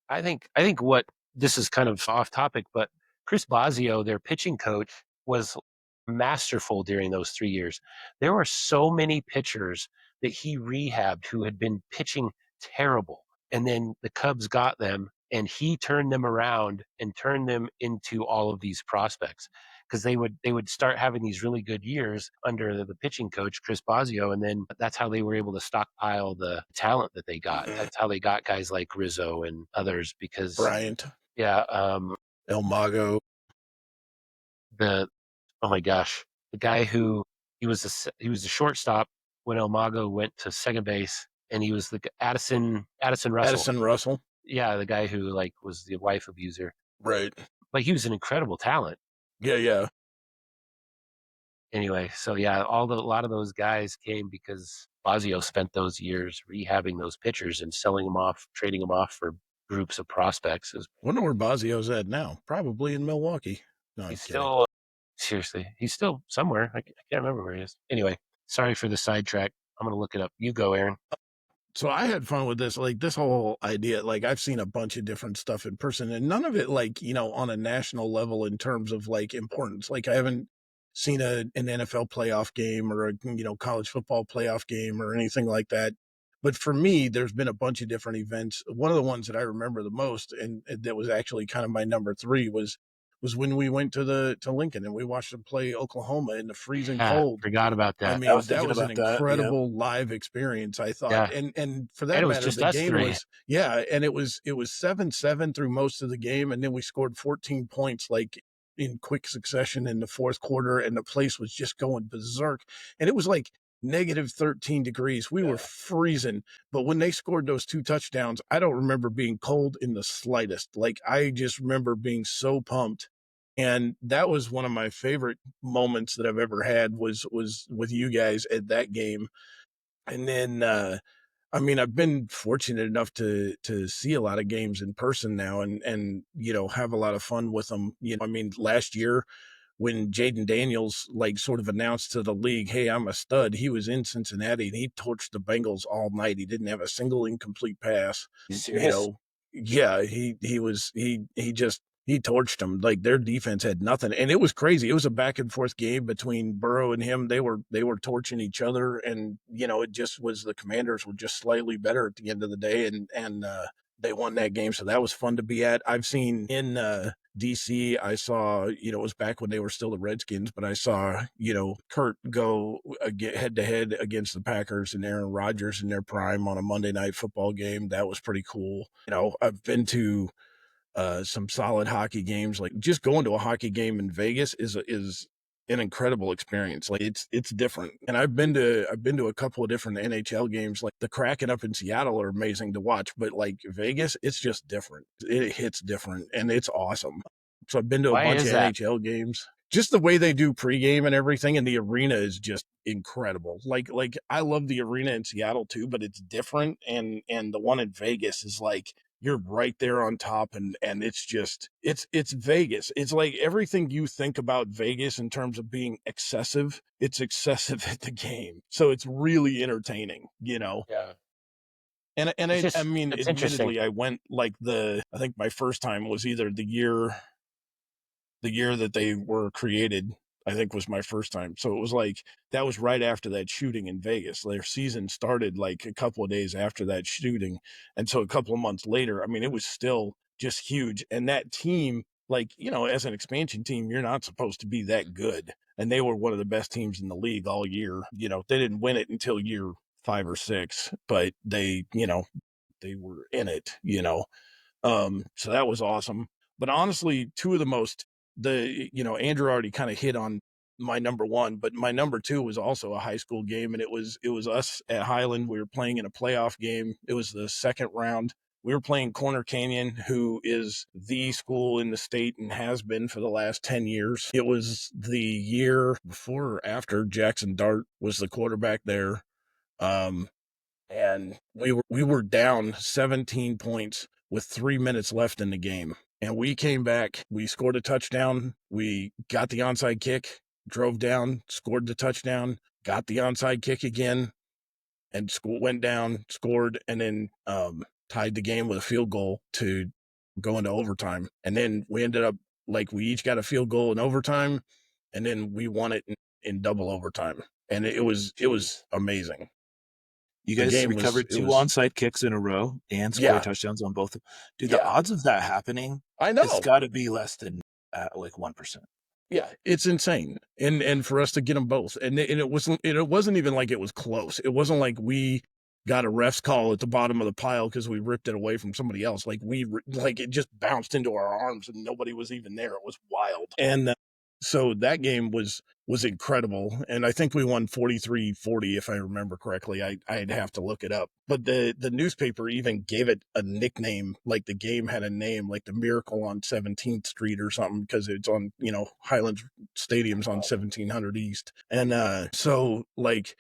I think what this is kind of off topic, but Chris Bosio, their pitching coach, was masterful during those 3 years. There were so many pitchers that he rehabbed who had been pitching terrible, and then the Cubs got them, and he turned them around and turned them into all of these prospects because they would start having these really good years under the pitching coach Chris Bosio, and then that's how they were able to stockpile the talent that they got. That's how they got guys like Rizzo and others because Bryant. Yeah, El Mago. Oh my gosh, the guy who he was a shortstop when El Mago went to second base, and he was the Addison Russell. Addison Russell. Yeah, the guy who like was the wife abuser. Right. But he was an incredible talent. Yeah. Anyway, so yeah, a lot of those guys came because Bosio spent those years rehabbing those pitchers and selling them off, trading them off for groups of prospects. Wonder where Bosio's at now. Probably in Milwaukee. No, he's still seriously, he's still somewhere. I can't remember where he is. Anyway, sorry for the sidetrack. I'm gonna look it up. You go, Aaron. So I had fun with this, like this whole idea. Like I've seen a bunch of different stuff in person, and none of it, like on a national level in terms of like importance. Like I haven't seen an NFL playoff game or a college football playoff game or anything like that. But for me, there's been a bunch of different events. One of the ones that I remember the most, and that was actually kind of my number three, was when we went to Lincoln and we watched them play Oklahoma in the freezing Yeah, cold. forgot about I that. I mean, was that thinking was an about that. Yeah. incredible live experience, I thought. Yeah, And for and that it was matter, just the us game three. was, yeah, and it was 7-7 through most of the game, and then we scored 14 points like in quick succession in the fourth quarter, and the place was just going berserk. And it was like -13 degrees. We were Yeah. freezing. But when they scored those two touchdowns, I don't remember being cold in the slightest. Like I just remember being so pumped. And that was one of my favorite moments that I've ever had was with you guys at that game. And then I mean, I've been fortunate enough to see a lot of games in person now and have a lot of fun with them. I mean, last year when Jaden Daniels like sort of announced to the league, "Hey, I'm a stud," he was in Cincinnati and he torched the Bengals all night. He didn't have a single incomplete pass. You You serious? know, yeah, he just he torched them. Like their defense had nothing, and it was crazy. It was a back and forth game between Burrow and him. They were torching each other, and it just was the Commanders were just slightly better at the end of the day, and they won that game. So that was fun to be at. I've seen in DC, I saw, it was back when they were still the Redskins, but I saw, Kurt go head to head against the Packers and Aaron Rodgers in their prime on a Monday night football game. That was pretty cool. I've been to some solid hockey games. Like just going to a hockey game in Vegas is an incredible experience. Like it's different. And I've been to a couple of different NHL games. Like the Kraken up in Seattle are amazing to watch, but like Vegas, it's just different. It hits different and it's awesome. So I've been to a Why bunch is of that? NHL games. Just the way they do pregame and everything, and the arena is just incredible. Like I love the arena in Seattle too, but it's different. And the one in Vegas is like you're right there on top, and it's just it's Vegas. It's like everything you think about Vegas in terms of being excessive, it's excessive at the game. So it's really entertaining. Yeah, And it's I just mean, it's interesting. admittedly, I went like I think my first time was either the year that they were created, I think was my first time. So it was like that was right after that shooting in Vegas. Their season started like a couple of days after that shooting. And so a couple of months later, I mean, it was still just huge. And that team, like, as an expansion team, you're not supposed to be that good. And they were one of the best teams in the league all year. They didn't win it until year 5 or 6, but they were in it. So that was awesome. But honestly, two of the most Andrew already kind of hit on my number one, but my number two was also a high school game, and it was us at Highland. We were playing in a playoff game. It was the second round. We were playing Corner Canyon, who is the school in the state and has been for the last 10 years. It was the year before or after Jackson Dart was the quarterback there. Um, and we were down 17 points with 3 minutes left in the game. And we came back, we scored a touchdown, we got the onside kick, drove down, scored the touchdown, got the onside kick again, and went down, scored, and then tied the game with a field goal to go into overtime. And then we ended up like we each got a field goal in overtime, and then we won it in double overtime. And it was Jeez. amazing. You The guys game was recovered it two was onside kicks in a row and scored yeah, touchdowns on both. Dude, the yeah. odds of that happening, I it's know. got to be less than like 1%. Yeah, it's insane. And for us to get them both. And it wasn't even like it was close. It wasn't like we got a ref's call at the bottom of the pile because we ripped it away from somebody else. Like like it just bounced into our arms and nobody was even there. It was wild. And so that game was incredible, and I think we won 43-40 if I remember correctly. I'd have to look it up, but the newspaper even gave it a nickname, like the game had a name, like the Miracle on 17th Street or something, because it's on Highlands Stadium's on 1700 East, and so like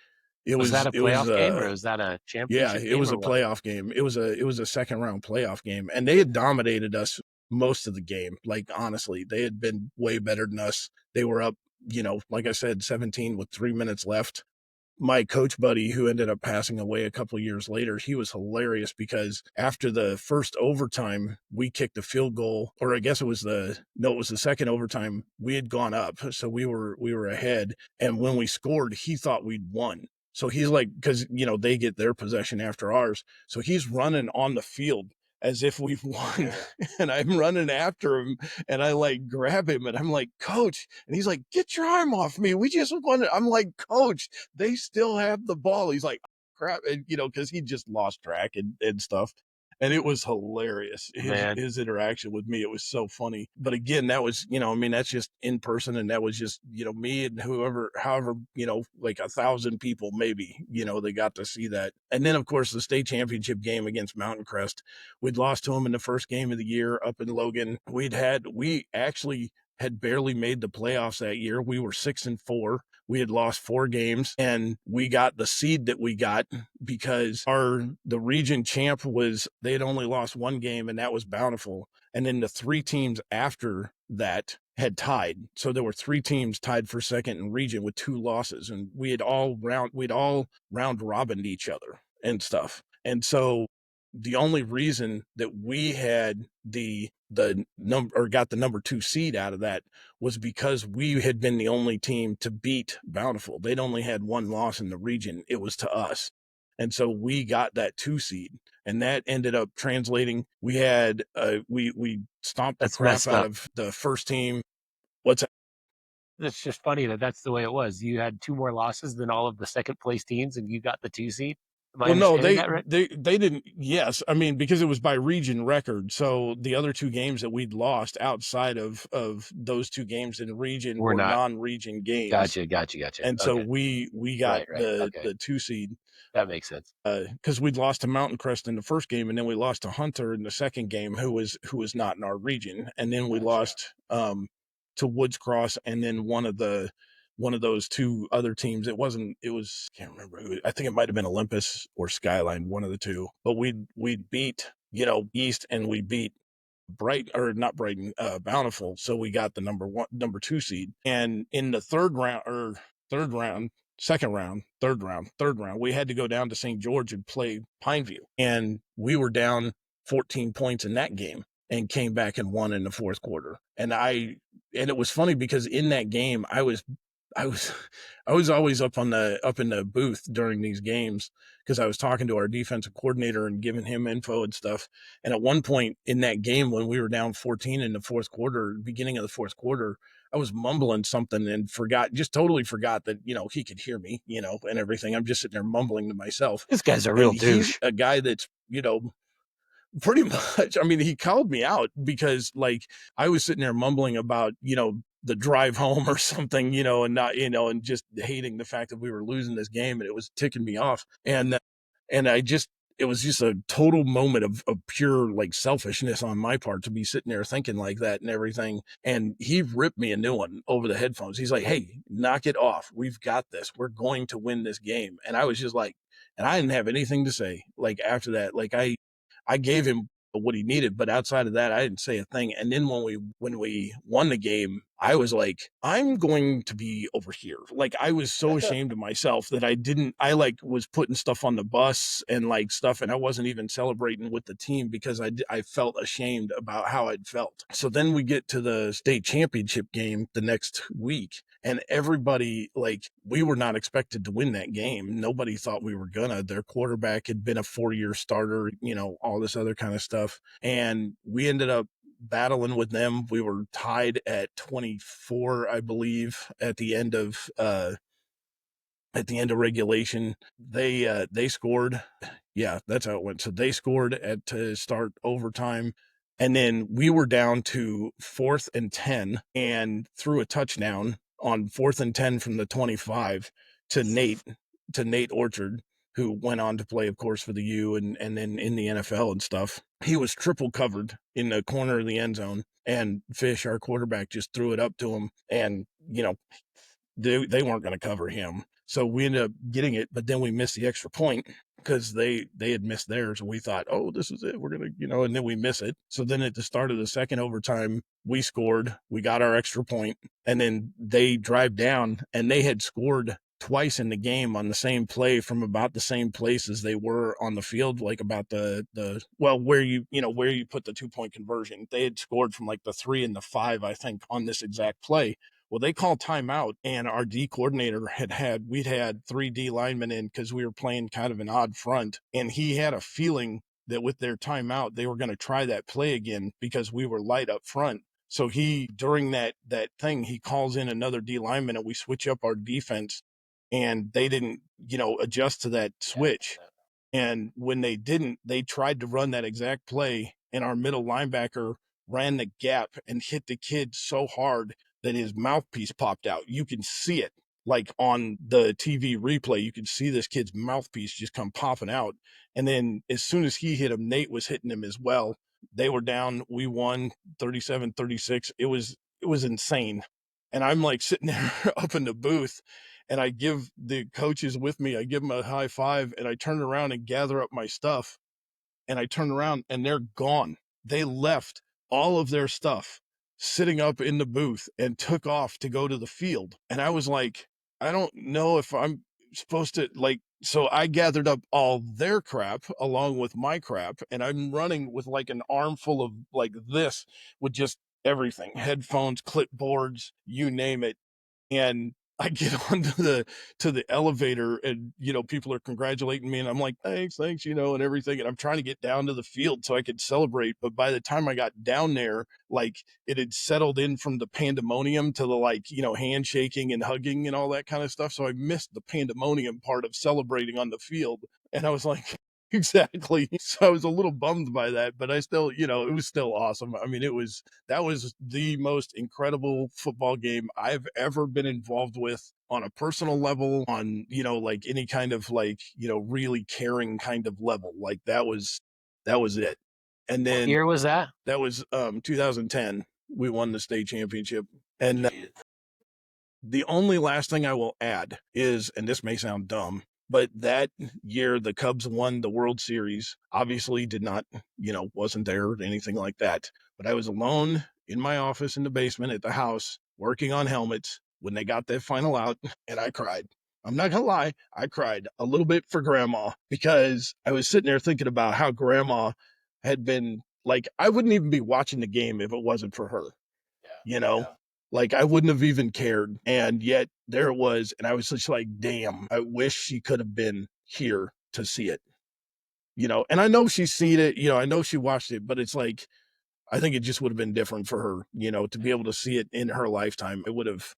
it Was that was a it was playoff game or was that a yeah, championship it game was or a what? playoff game. It was a second round playoff game, and they had dominated us most of the game. Like honestly, they had been way better than us. They were up, like I said, 17 with 3 minutes left, my coach buddy, who ended up passing away a couple years later, he was hilarious because after the first overtime, we kicked a field goal, or I guess it was it was the second overtime. We had gone up, so we were ahead, and when we scored, he thought we'd won. So he's like, because they get their possession after ours, so he's running on the field as if we've won, and I'm running after him, and I like grab him, and I'm like, Coach, and he's like, get your arm off me. We just won it. I'm like, Coach, they still have the ball. He's like, crap, and because he just lost track and stuff. And it was hilarious. Man, His interaction with me, it was so funny. But again, that was, I mean, that's just in person, and that was just, me and however, like 1,000 people maybe, they got to see that. And then of course the state championship game against Mountain Crest, we'd lost to them in the first game of the year up in Logan. We actually had barely made the playoffs that year. We were 6-4. We had lost 4 games, and we got the seed that we got because the region champ they had only lost 1 game, and that was Bountiful. And then the 3 teams after that had tied. So there were 3 teams tied for second in region with 2 losses, and we'd all round robined each other and stuff. And so the only reason that we had the number, or got the number 2 seed out of that, was because we had been the only team to beat Bountiful. They'd only had 1 loss in the region. It was to us. And so we got that 2 seed, and that ended up translating. We had we stomped the that's crap messed out up. of the first team. What's that? It's just funny that that's the way it was. You had 2 more losses than all of the second place teams, and you got the 2 seed. Am I Well, no, understanding they that right? they didn't. Yes, I mean, because it was by region record. So the other 2 games that we'd lost outside of those 2 games in the region We're were not. non-region games, Gotcha, gotcha, gotcha. and so Okay. we got Right, right. the Okay. the 2 seed. That makes sense. Because we'd lost to Mountain Crest in the first game, and then we lost to Hunter in the second game, who was not in our region, and then we Gotcha. lost to Woods Cross, and then one of those 2 other teams. It was, I can't remember who. I think it might have been Olympus or Skyline, one of the 2. But we beat East, and we beat or not Brighton, Bountiful. So we got the number 2 seed. And in the third round, third round, we had to go down to St. George and play Pineview. And we were down 14 points in that game and came back and won in the fourth quarter. And it was funny because in that game, I was I was always up in the booth during these games because I was talking to our defensive coordinator and giving him info and stuff. And at one point in that game, when we were down 14 in the fourth quarter, beginning of the fourth quarter, I was mumbling something and totally forgot that, he could hear me, and everything. I'm just sitting there mumbling to myself. This guy's a real And he's douche. a guy that's, pretty much, I mean, he called me out because like I was sitting there mumbling about, the drive home or something, and not, and just hating the fact that we were losing this game, and it was ticking me off. And it was just a total moment of pure like selfishness on my part to be sitting there thinking like that and everything. And he ripped me a new one over the headphones. He's like, hey, knock it off. We've got this. We're going to win this game. And I was just like, and I didn't have anything to say. Like after that, like I gave him what he needed, but outside of that, I didn't say a thing. And then when we won the game, I was like, I'm going to be over here. Like I was so ashamed of myself that I like was putting stuff on the bus and like stuff, and I wasn't even celebrating with the team because I felt ashamed about how I'd felt. So then we get to the state championship game the next week, and everybody, like, we were not expected to win that game. Nobody thought we were gonna. Their quarterback had been a 4-year starter, all this other kind of stuff. And we ended up battling with them. We were tied at 24, I believe, at the end of regulation. They scored. Yeah, that's how it went. So they scored to start overtime. And then we were down to 4th and 10 and threw a touchdown on 4th and 10 from the 25 to Nate Orchard, who went on to play, of course, for the U and then in the NFL and stuff. He was triple covered in the corner of the end zone, and Fish, our quarterback, just threw it up to him. And, they weren't going to cover him. So we ended up getting it, but then we missed the extra point because they had missed theirs. And we thought, oh, this is it. We're going to, and then we miss it. So then at the start of the second overtime, we scored, we got our extra point, and then they drive down, and they had scored twice in the game on the same play from about the same place as they were on the field, like about well, where where you put the 2 point conversion. They had scored from like the 3 and the 5, I think, on this exact play. Well, they called timeout, and our D coordinator we'd had 3 D linemen in because we were playing kind of an odd front, and he had a feeling that with their timeout they were going to try that play again because we were light up front. So during that thing, he calls in another D lineman, and we switch up our defense, and they didn't, adjust to that switch. And when they didn't, they tried to run that exact play, and our middle linebacker ran the gap and hit the kid so hard that his mouthpiece popped out. You can see it, like on the TV replay. You can see this kid's mouthpiece just come popping out. And then as soon as he hit him, Nate was hitting him as well. They were down. We won 37-36. It was insane. And I'm like sitting there up in the booth, and I give the coaches with me, I give them a high five, and I turn around and gather up my stuff, and I turn around and they're gone. They left all of their stuff sitting up in the booth and took off to go to the field. And I was like, I don't know if I'm supposed to, like, so I gathered up all their crap along with my crap, and I'm running with like an armful of like this, with just everything, headphones, clipboards, you name it. And I get onto the elevator, and people are congratulating me, and I'm like, thanks, and everything, and I'm trying to get down to the field so I could celebrate. But by the time I got down there, like, it had settled in from the pandemonium to the, like, handshaking and hugging and all that kind of stuff. So I missed the pandemonium part of celebrating on the field, and I was like, exactly. So I was a little bummed by that, but I still, it was still awesome. I mean, that was the most incredible football game I've ever been involved with on a personal level, on, like any kind of, like, really caring kind of level. Like, that was it. And What then year was that? that was 2010. We won the state championship. And the only last thing I will add is, and this may sound dumb, but that year the Cubs won the World Series. Obviously, did not, wasn't there or anything like that. But I was alone in my office in the basement at the house working on helmets when they got that final out, and I cried. I'm not gonna lie, I cried a little bit for Grandma, because I was sitting there thinking about how Grandma had been, like, I wouldn't even be watching the game if it wasn't for her, you know? Yeah. Like, I wouldn't have even cared. And yet there it was. And I was just like, damn, I wish she could have been here to see it, And I know she's seen it, I know she watched it, but it's like, I think it just would have been different for her, to be able to see it in her lifetime. It would have.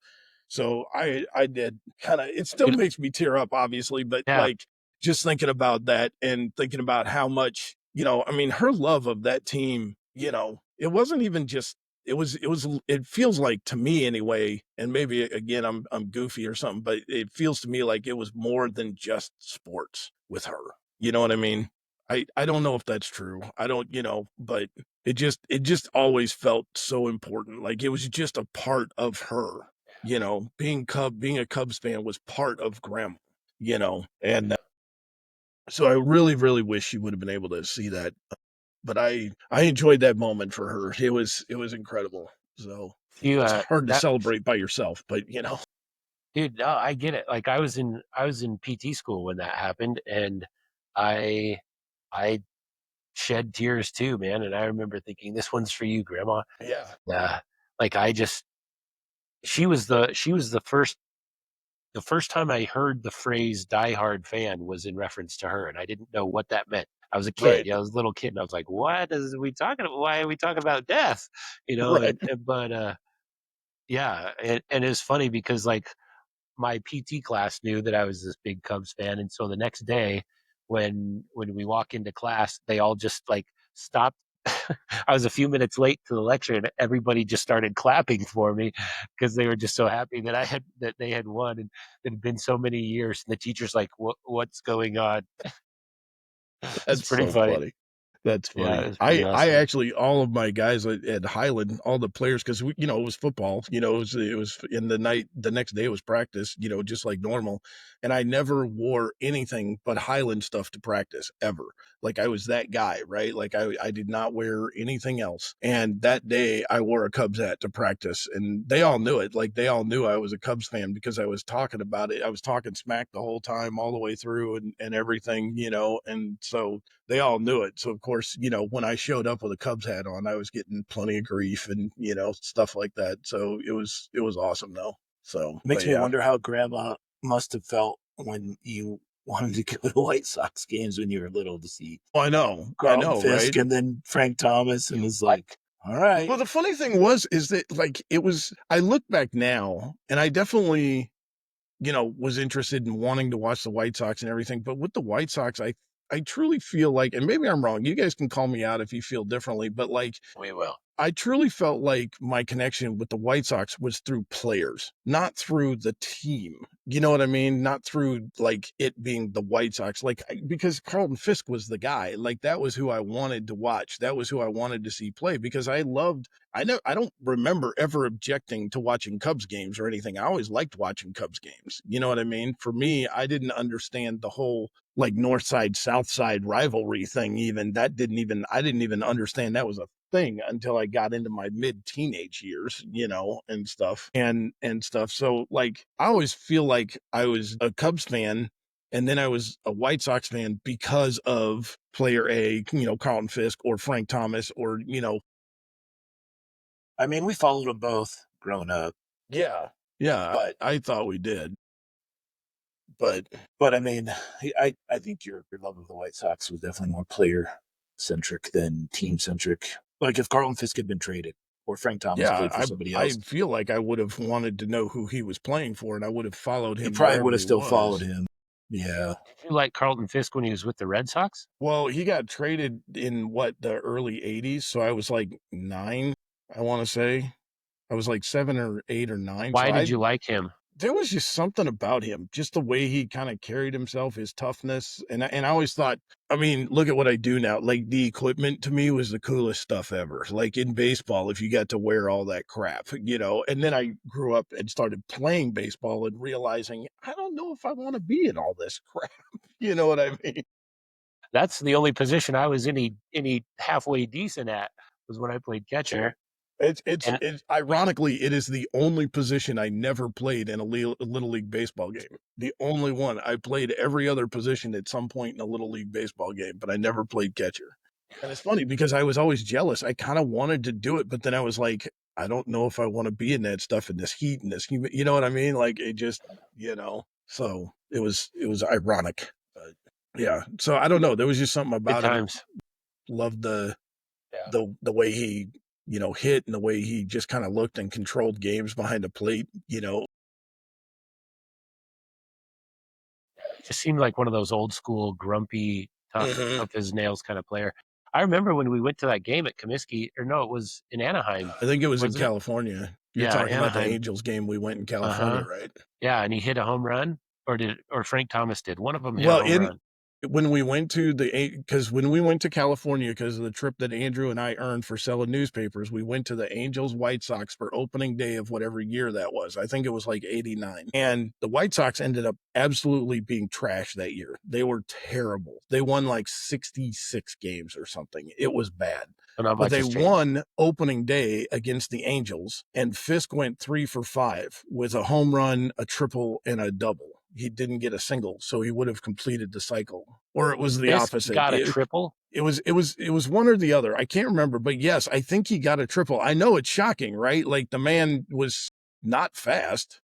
So I did kind of, it still Dude, makes me tear up, obviously, but yeah. like, just thinking about that and thinking about how much, I mean, her love of that team, it wasn't even just, it feels like, to me anyway, and maybe again, I'm goofy or something, but it feels to me like it was more than just sports with her. You know what I mean? I don't know if that's true. I don't, but it just always felt so important. Like, it was just a part of her, being a Cubs fan was part of Grandma, and so I really, really wish she would have been able to see that. But I enjoyed that moment for her. It was incredible. So You it's hard to that celebrate by yourself, but dude, no, I get it. Like, I was in PT school when that happened, and I I shed tears too, man. And I remember thinking, this one's for you, Grandma. yeah, Like, she was the first time I heard the phrase "die hard fan" was in reference to her, and I didn't know what that meant. I was a kid, right, I was a little kid, and I was like, "What is we talking about? Why are we talking about death?" right. But yeah, and it's funny because, like, my PT class knew that I was this big Cubs fan, and so the next day, when we walk into class, they all just, like, stopped. I was a few minutes late to the lecture, and everybody just started clapping for me because they were just so happy that they had won, and it had been so many years. And the teacher's like, "What's going on?" It's That's pretty so funny. funny. That's Yeah, it funny. was pretty I awesome. actually all of my guys at Highland, all the players, because we, it was football. It was in the night. The next day was practice. Just like normal, and I never wore anything but Highland stuff to practice ever. Like I was that guy, right? Like I did not wear anything else. And that day I wore a Cubs hat to practice, and they all knew it. Like they all knew I was a Cubs fan because I was talking about it. I was talking smack the whole time, all the way through, and everything. And so they all knew it. So of course, when I showed up with a Cubs hat on, I was getting plenty of grief and stuff like that. So it was awesome though. So, Makes but me yeah, wonder how Grandma must have felt when you wanted to go to White Sox games when you were little to see I Carlton know, right? Fisk and then Frank Thomas, and was like, all right. Well, the funny thing is that like it was. I look back now, and I definitely was interested in wanting to watch the White Sox and everything. But with the White Sox, I truly feel like, and maybe I'm wrong. You guys can call me out if you feel differently, but like We will. I truly felt like my connection with the White Sox was through players, not through the team. You know what I mean? Not through like it being the White Sox, like because Carlton Fisk was the guy. Like that was who I wanted to watch. That was who I wanted to see play because I loved. I know I don't remember ever objecting to watching Cubs games or anything. I always liked watching Cubs games. You know what I mean? For me, I didn't understand the whole like north side south side rivalry thing. Even that didn't even I didn't even understand that was a thing until I got into my mid teenage years, and stuff. So like I always feel like I was a Cubs fan and then I was a White Sox fan because of player A, Carlton Fisk or Frank Thomas or, I mean, we followed them both growing up, yeah. Yeah, but I thought we did. But but I mean, I think your love of the White Sox was definitely more player centric than team centric. Like if Carlton Fisk had been traded or Frank Thomas yeah, played for somebody I else, feel like I would have wanted to know who he was playing for and I would have followed you him probably would wherever have he still followed was. him. Yeah. Did you like Carlton Fisk when he was with the Red Sox? Well, he got traded in what, the early 80s, so I was like 9, I wanna say. I was like 7 or 8 or 9, so Why did I you like him? there was just something about him, just the way he kinda carried himself, his toughness, and I always thought, I mean, look at what I do now, like, the equipment to me was the coolest stuff ever, like, in baseball, if you got to wear all that crap, and then I grew up and started playing baseball and realizing, I don't know if I wanna be in all this crap, you know what I mean? That's the only position I was any halfway decent at was when I played catcher. And It's ironically, it is the only position I never played in a little league baseball game. The only one. I played every other position at some point in a little league baseball game, but I never played catcher. And it's funny because I was always jealous. I kind of wanted to do it, but then I was like, I don't know if I want to be in that stuff in this heat and this humid. You know what I mean? Like it just, So it was ironic. But yeah. So I don't know. There was just something good about him. times. Loved the Yeah. the way he hit and the way he just kind of looked and controlled games behind the plate. Just seemed like one of those old school grumpy, Mhm. tough as nails kind of player. I remember when we went to that game at Comiskey, or no, it was in Anaheim, I think it was in wasn't it? California. You're Yeah, talking about the Anaheim. Angels game we went in California, Uh-huh. right? Yeah, and he hit a home run, or Frank Thomas did. One of them hit a Well, home in run. when we went to because when we went to California, because of the trip that Andrew and I earned for selling newspapers, we went to the Angels White Sox for opening day of whatever year that was. I think it was like 89. And the White Sox ended up absolutely being trash that year. They were terrible. They won like 66 games or something. It was bad. So not But much they has changed. won opening day against the Angels, and Fisk went 3 for 5 with a home run, a triple, and a double. He didn't get a single, so he would have completed the cycle. Or it was the Fisk opposite. got a It, triple? it was one or the other. I can't remember, but yes, I think he got a triple. I know it's shocking, right? Like the man was not fast.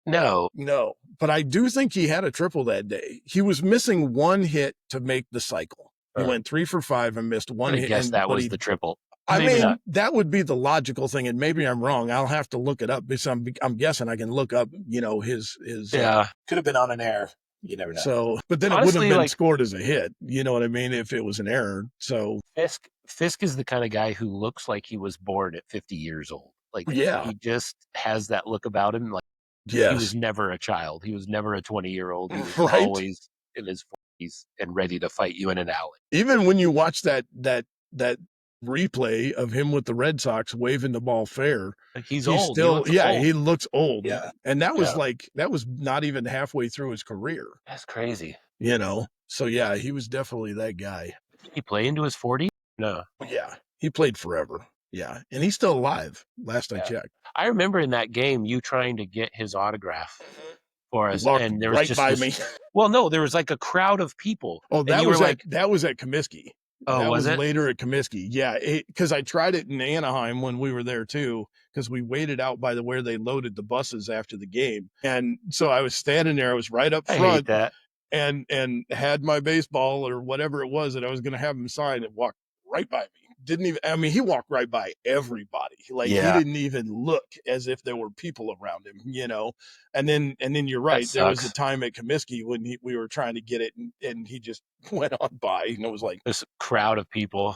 No. No, but I do think he had a triple that day. He was missing one hit to make the cycle. He Uh, went 3 for 5 and missed I'm one gonna hit, guess and that but was he the triple. I Maybe not. mean, that would be the logical thing, and maybe I'm wrong. I'll have to look it up because I'm guessing I can look up, his. Yeah. Could have been on an air. You never know. So, but then it wouldn't have Honestly, been like scored as a hit. You know what I mean? If it was an error. So, Fisk is the kind of guy who looks like he was born at 50 years old. Like yeah, he just has that look about him. Like he was yes, never a child. He was never a 20-year-old. He was right. always in his he's and ready to fight you in an alley. Even when you watch that replay of him with the Red Sox waving the ball fair, He's he's old. He still, looks yeah, old. he looks old. Yeah. And that was Yeah. that was not even halfway through his career, That's crazy. you know? So yeah, he was definitely that guy. Did he play into his 40s? No. Yeah. He played forever. Yeah. And he's still alive, last I Yeah. checked. I remember in that game you trying to get his autograph for He us, walked and there was right just by this. me. Well, no, there was like a crowd of people, Oh, and that you were was like, that was at Comiskey. "Oh, That was was it?" later at Comiskey. Yeah, because I tried it in Anaheim when we were there too, because we waited out by where they loaded the buses after the game. And so I was standing there, I was right up I hate front that. and had my baseball or whatever it was that I was going to have him sign, and walked right by me. Didn't even, I mean, he walked right by everybody. Like he Yeah, didn't even look as if there were people around him, you know? And then you're that right. There was a sucks. time at Comiskey when we were trying to get it, and he just went on by, and it was like, This crowd of people.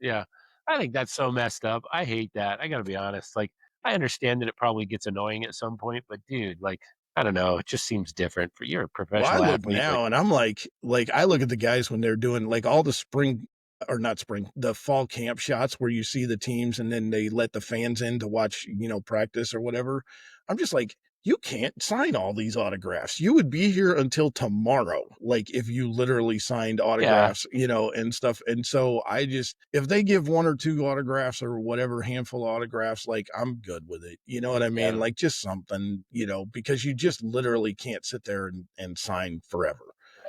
Yeah, I think that's so messed up. I hate that. I gotta be honest. Like, I understand that it probably gets annoying at some point, but dude, like, I don't know. It just seems different. For you're a well, I professional look athlete, like, now and I'm like I look at the guys when they're doing like all the spring or not spring, the fall camp shots where you see the teams and then they let the fans in to watch, practice or whatever. I'm just like, you can't sign all these autographs. You would be here until tomorrow, like if you literally signed yeah, autographs, and stuff. And so I just, if they give one or two autographs or whatever handful of autographs, like I'm good with it. You know what I mean? yeah, Like just something, because you just literally can't sit there and sign forever.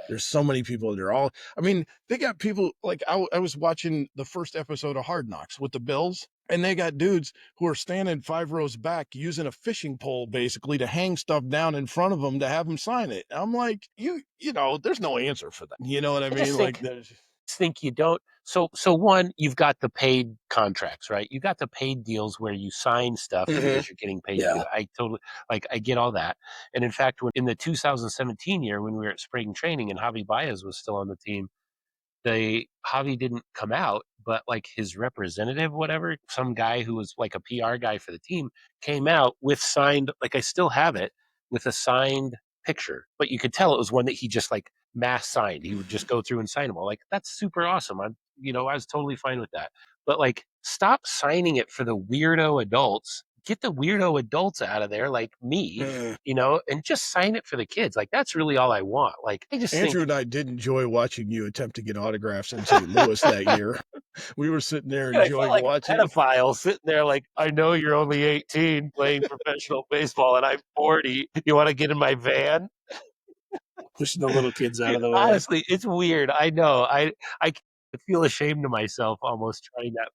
There's so many people that are all, I mean, they got people like I was watching the first episode of Hard Knocks with the Bills, and they got dudes who are standing 5 rows back using a fishing pole basically to hang stuff down in front of them to have them sign it. I'm like, there's no answer for that. You know what I I just mean? Like, think there's, think you don't. So one, you've got the paid contracts, right? You got the paid deals where you sign stuff Mhm. because you're getting paid to do Yeah. it. I totally like. I get all that. And in fact, when in the 2017 year when we were at spring training and Javi Baez was still on the team, Javi didn't come out, but like his representative, whatever, some guy who was like a PR guy for the team, came out with signed. Like I still have it with a signed picture, but you could tell it was one that he just like mass signed. He would just go through and sign them all. Like that's super awesome. I was totally fine with that. But like, stop signing it for the weirdo adults. Get the weirdo adults out of there, like me, Mm. and just sign it for the kids. Like that's really all I want. Like I just think Andrew and I did enjoy watching you attempt to get autographs in St. Louis that year. We were sitting there I felt enjoying like a watching. pedophile sitting there like, I know you're only 18 playing professional baseball and I'm 40. You want to get in my van? Pushing the little kids out Dude, of the way. honestly, it's weird. I know. I feel ashamed of myself almost trying that.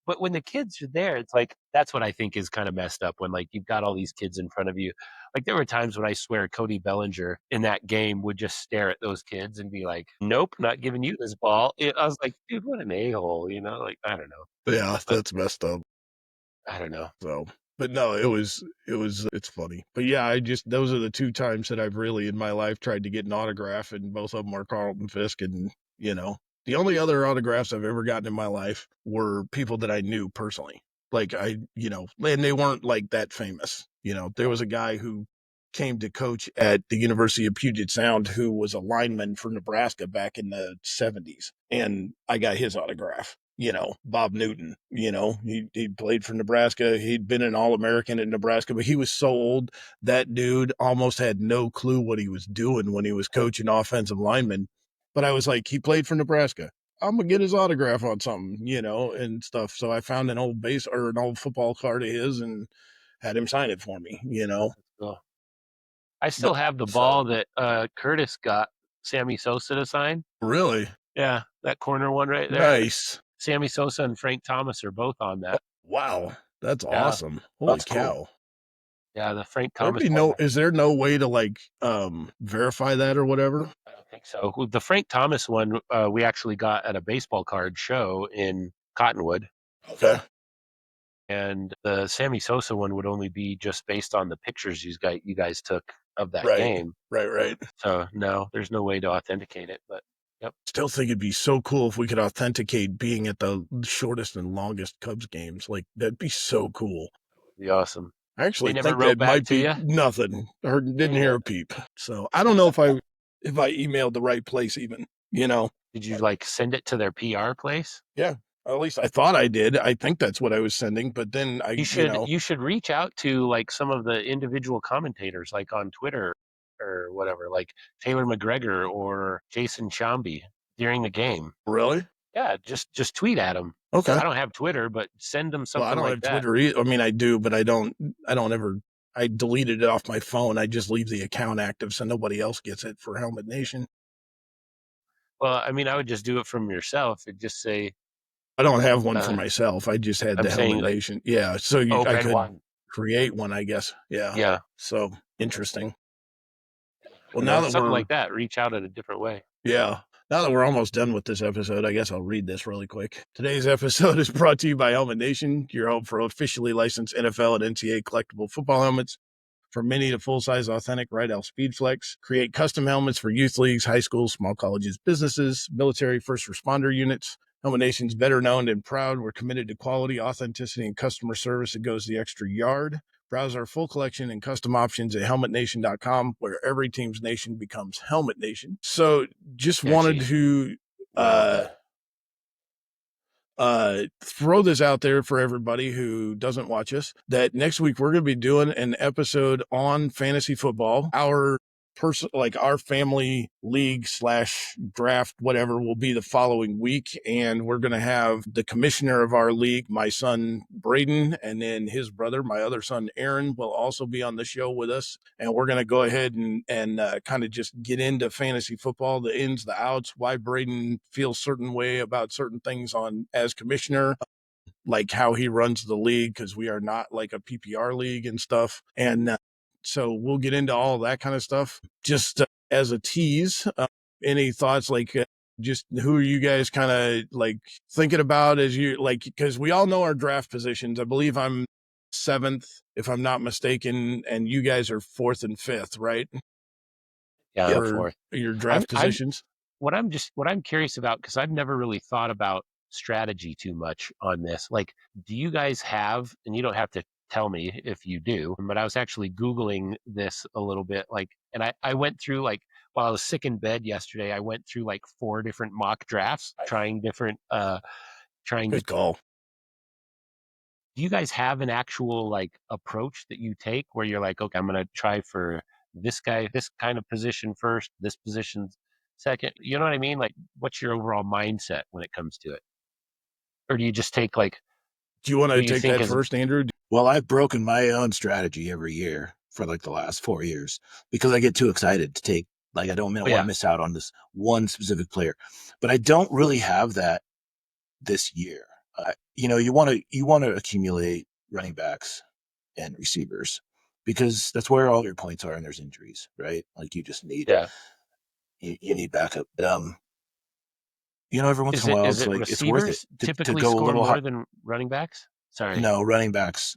But when the kids are there, it's like that's what I think is kind of messed up when like you've got all these kids in front of you. Like there were times when I swear Cody Bellinger in that game would just stare at those kids and be like, "Nope, not giving you this ball." I was like, "Dude, what an a-hole," Like I don't know. Yeah, But that's messed up. I don't know. So, but no, it's funny. But yeah, those are the two times that I've really in my life tried to get an autograph, and both of them are Carlton Fisk. And, the only other autographs I've ever gotten in my life were people that I knew personally. Like and they weren't like that famous. There was a guy who came to coach at the University of Puget Sound who was a lineman for Nebraska back in the 70s. And I got his autograph. Bob Newton, he played for Nebraska. He'd been an All-American at Nebraska, but he was so old. That dude almost had no clue what he was doing when he was coaching offensive linemen. But I was like, he played for Nebraska. I'm gonna get his autograph on something, and stuff. So I found an old base or an old football card of his and had him sign it for me. So I But still have the So ball that Curtis got Sammy Sosa to sign. really Yeah, that corner one right there. nice. Sammy Sosa and Frank Thomas are both on Oh, that. wow, that's Yeah, awesome. Holy that's cool. cow. yeah, the Frank There'd Thomas be one. is there no way to like verify that or whatever? I don't think so. The Frank Thomas one we actually got at a baseball card show in Cottonwood, Okay. and the Sammy Sosa one would only be just based on the pictures you guys took of that Right. game. Right. So no, there's no way to authenticate it. But yep, Still think it'd be so cool if we could authenticate being at the shortest and longest Cubs games. Like that'd be so cool. be awesome. I They actually never think wrote that back might to be you. nothing. Or didn't Dang hear it. a peep. So I don't know if I if I emailed the right place even, Did you like send it to their PR place? Yeah, at least I thought I did. I think that's what I was sending, but then You should reach out to like some of the individual commentators like on Twitter or whatever, like Taylor McGregor or Jason Shambi during the game. really? Yeah, just tweet at them. Okay. I don't have Twitter, but send them Well, I something don't like have that. Twitter either. I mean, I do, but I don't ever, I deleted it off my phone. I just leave the account active so nobody else gets it for Helmet Nation. Well, I mean, I would just do it from yourself and just say, I don't have one for uh, myself. I just had I'm the saying Helmet like Nation. Yeah. So I open could one. create one, I guess. Yeah. Yeah, So interesting. Well, you now know, that something we're, like that. Reach out in a different way. yeah. Now that we're almost done with this episode, I guess I'll read this really quick. Today's episode is brought to you by Helmet Nation, your home for officially licensed NFL and NCAA collectible football helmets. From mini to full-size authentic Rydell Speedflex. Create custom helmets for youth leagues, high schools, small colleges, businesses, military, first responder units. Helmet Nation's better known and proud. We're committed to quality, authenticity, and customer service that goes the extra yard. Browse our full collection and custom options at helmetnation.com, where every team's nation becomes Helmet Nation. So just wanted Catchy. to Well uh, done. throw this out there for everybody who doesn't watch us that next week we're going to be doing an episode on fantasy football. Our like our family league / draft, whatever, will be the following week. And we're going to have the commissioner of our league, my son, Braden, and then his brother, my other son, Aaron, will also be on the show with us. And we're going to go ahead and kind of just get into fantasy football, the ins, the outs, why Braden feels certain way about certain things on as commissioner, like how he runs the league, because we are not like a PPR league and stuff. And so we'll get into all that kind of stuff. Just as a tease, any thoughts like just who are you guys kind of like thinking about as you like, because we all know our draft positions. I believe I'm 7th, if I'm not mistaken, and you guys are 4th and 5th, right? Yeah, I'm Yep. For for. your I'm draft I'm positions. what I'm curious about because I've never really thought about strategy too much on this. Like, do you guys have, and you don't have to tell me if you do, but I was actually Googling this a little bit, like, and I went through like while I was sick in bed yesterday, I went through like 4 different mock drafts, trying different trying to Good call. do you guys have an actual like approach that you take where you're like, okay, I'm gonna try for this guy, this kind of position first, this position second? You know what I mean? Like, what's your overall mindset when it comes to it? Or do you just take like Do you want who to you take think that is first, Andrew? Well, I've broken my own strategy every year for like the last 4 years because I get too excited to take, like, I don't oh want to yeah, miss out on this one specific player, but I don't really have that this year. You want to accumulate running backs and receivers because that's where all your points are and there's injuries, right? Like yeah. you need backup. Every once Is in a it while, is it's it like it's worth it receivers to typically go a score little high. more than running backs? Sorry. No, running backs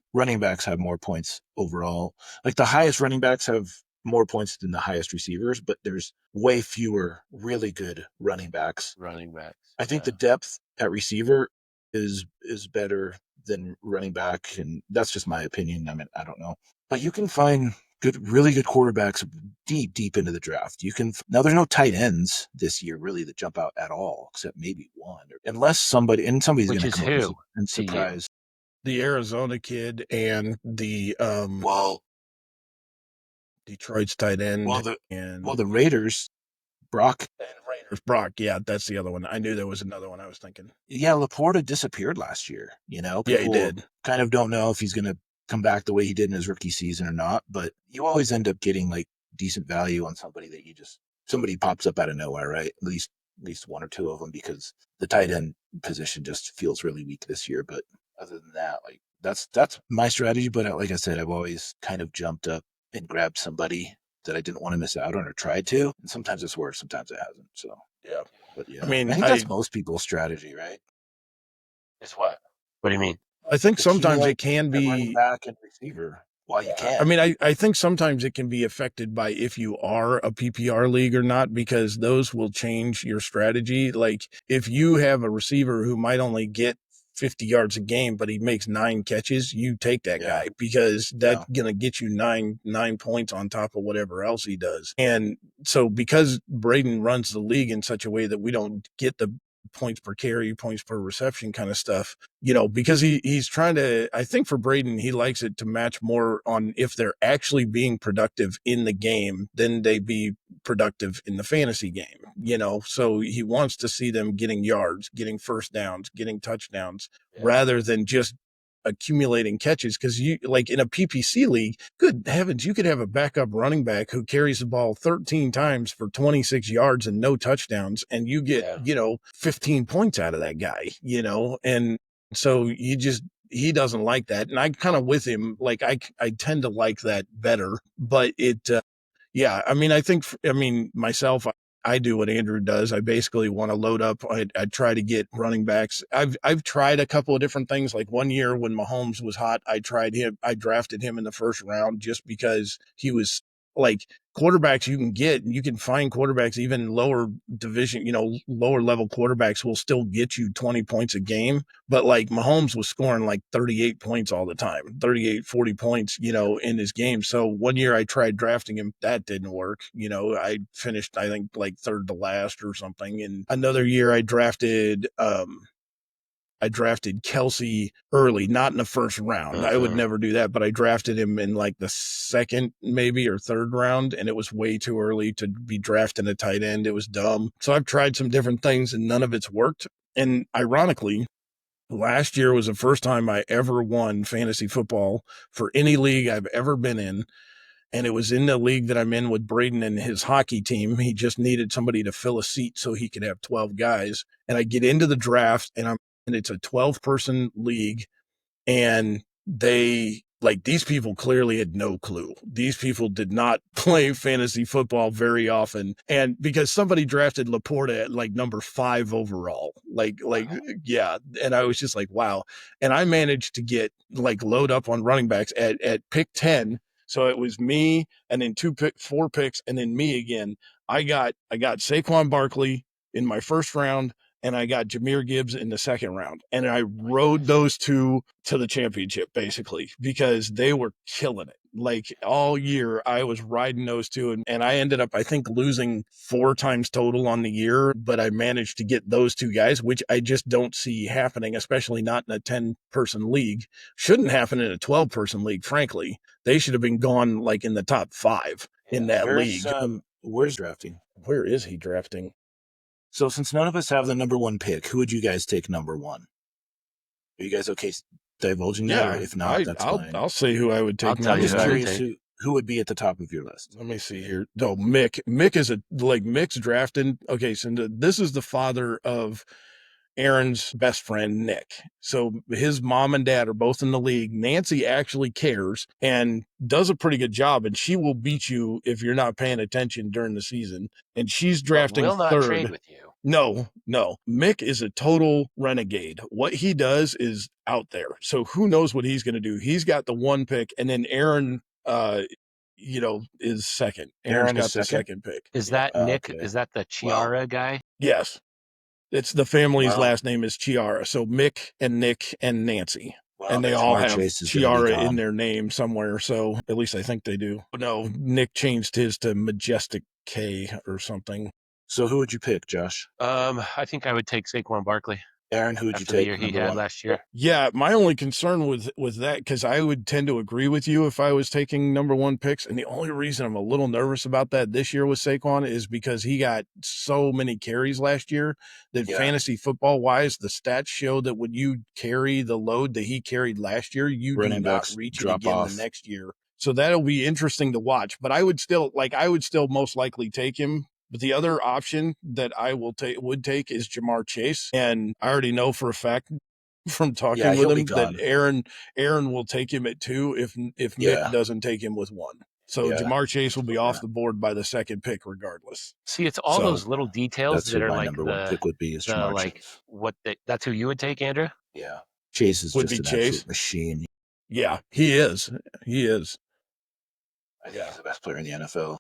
have more points overall. Like the highest running backs have more points than the highest receivers, but there's way fewer really good running backs. Running backs. I think Yeah. the depth at receiver is better than running back, and that's just my opinion. I mean, I don't know. But you can find really good quarterbacks deep into the draft. Now there's no tight ends this year really that jump out at all, except maybe one, unless somebody's going Which to is come up who and to you? surprise. The Arizona kid and the Well, Detroit's tight well, end the and well the Raiders, Brock, Raiders. Brock. Yeah, that's the other one. I knew there was another one I was thinking. yeah, Laporta disappeared last year. Yeah, he People did. kind of don't know if he's going to come back the way he did in his rookie season or not. But you always end up getting like decent value on somebody that somebody pops up out of nowhere, right? At least one or two of them because the tight end position just feels really weak this year. But other than that, like that's my strategy. But like I said, I've always kind of jumped up and grabbed somebody that I didn't want to miss out on or tried to. And sometimes it's worked, sometimes it hasn't. So Yeah. but I yeah, I mean, think that's most people's strategy, right? Is what? What do you mean? I think sometimes Accumulate it can at running be. back and receiver while you I can. mean, I think sometimes it can be affected by if you are a PPR league or not, because those will change your strategy. Like if you have a receiver who might only get 50 yards a game, but he makes 9 catches, you take that Yeah. guy because that's Yeah. going to get you nine points on top of whatever else he does. And so because Braden runs the league in such a way that we don't get the points per carry, points per reception kind of stuff, because he's trying to, I think for Braden, he likes it to match more on if they're actually being productive in the game, then they be productive in the fantasy game, so he wants to see them getting yards, getting first downs, getting touchdowns, rather than just accumulating catches. Because you, like in a PPC league, good heavens, you could have a backup running back who carries the ball 13 times for 26 yards and no touchdowns, and you get 15 points out of that guy, and so he doesn't like that. And I'm kind of with him. Like I tend to like that better, but yeah, I mean, myself, I do what Andrew does. I basically want to load up. I try to get running backs. I've tried a couple of different things. Like one year when Mahomes was hot, I drafted him in the first round just because he was like quarterbacks you can find quarterbacks, even lower division, lower level quarterbacks will still get you 20 points a game. But like Mahomes was scoring like 38 points all the time, 38, 40 points, in his game. So one year I tried drafting him. That didn't work. I finished, I think, like third to last or something. And another year I drafted Kelsey early, not in the first round. I would never do that, but I drafted him in like the second, maybe, or third round, and it was way too early to be drafting a tight end. It was dumb. So I've tried some different things, and none of it's worked. And ironically, last year was the first time I ever won fantasy football for any league I've ever been in. And it was in the league that I'm in with Braden and his hockey team. He just needed somebody to fill a seat so he could have 12 guys. And I get into the draft and it's a 12-person league, and these people clearly had no clue. These people did not play fantasy football very often. And because somebody drafted Laporta at like number 5 overall, yeah. And I was just like, wow. And I managed to get load up on running backs at pick 10. So it was me and then 4 picks and then me again. I got Saquon Barkley in my first round, and I got Jahmyr Gibbs in the second round. And I rode those two to the championship, basically, because they were killing it. Like all year, I was riding those two, and I ended up, I think, losing 4 times total on the year, but I managed to get those 2 guys, which I just don't see happening, especially not in a 10-person league. Shouldn't happen in a 12-person league, frankly. They should have been gone like in the top 5 in that league. Where's drafting? Where is he drafting? So since none of us have the number 1 pick, who would you guys take number 1? Are you guys okay divulging that? Or if not, that's fine. I'll say who I would take. I'm just curious who would be at the top of your list. Let me see here. No, Mick. Mick is Mick's drafting. Okay, so this is the father of Aaron's best friend, Nick. So his mom and dad are both in the league. Nancy actually cares and does a pretty good job, and she will beat you if you're not paying attention during the season. And she's drafting will not third. Trade with you. No. Mick is a total renegade. What he does is out there. So who knows what he's going to do? He's got the 1 pick, and then Aaron, is second. Aaron's got the second pick. Is that Nick? Okay. Is that the Chiara guy? Yes. It's the family's last name is Chiara. So Mick and Nick and Nancy. And they all have Chiara in their name somewhere. So at least I think they do. No, Nick changed his to Majestic K or something. So who would you pick, Josh? I think I would take Saquon Barkley. Aaron, who would you take? The year he had last year. Yeah, my only concern with that, because I would tend to agree with you if I was taking number 1 picks, and the only reason I'm a little nervous about that this year with Saquon is because he got so many carries last year that fantasy football wise, the stats show that when you carry the load that he carried last year, you do not reach it again the next year. So that'll be interesting to watch. But I would still most likely take him. But the other option that I would take is Jamar Chase. And I already know for a fact from talking with him that Aaron will take him at 2 if Nick doesn't take him with 1. So Jamar Chase will be off the board by the second pick regardless. See, it's all those little details that are like number 1 pick would be is Jamar Chase. That's who you would take, Andrew? Yeah. Chase is just an absolute machine. Yeah, he is. I think he's the best player in the NFL.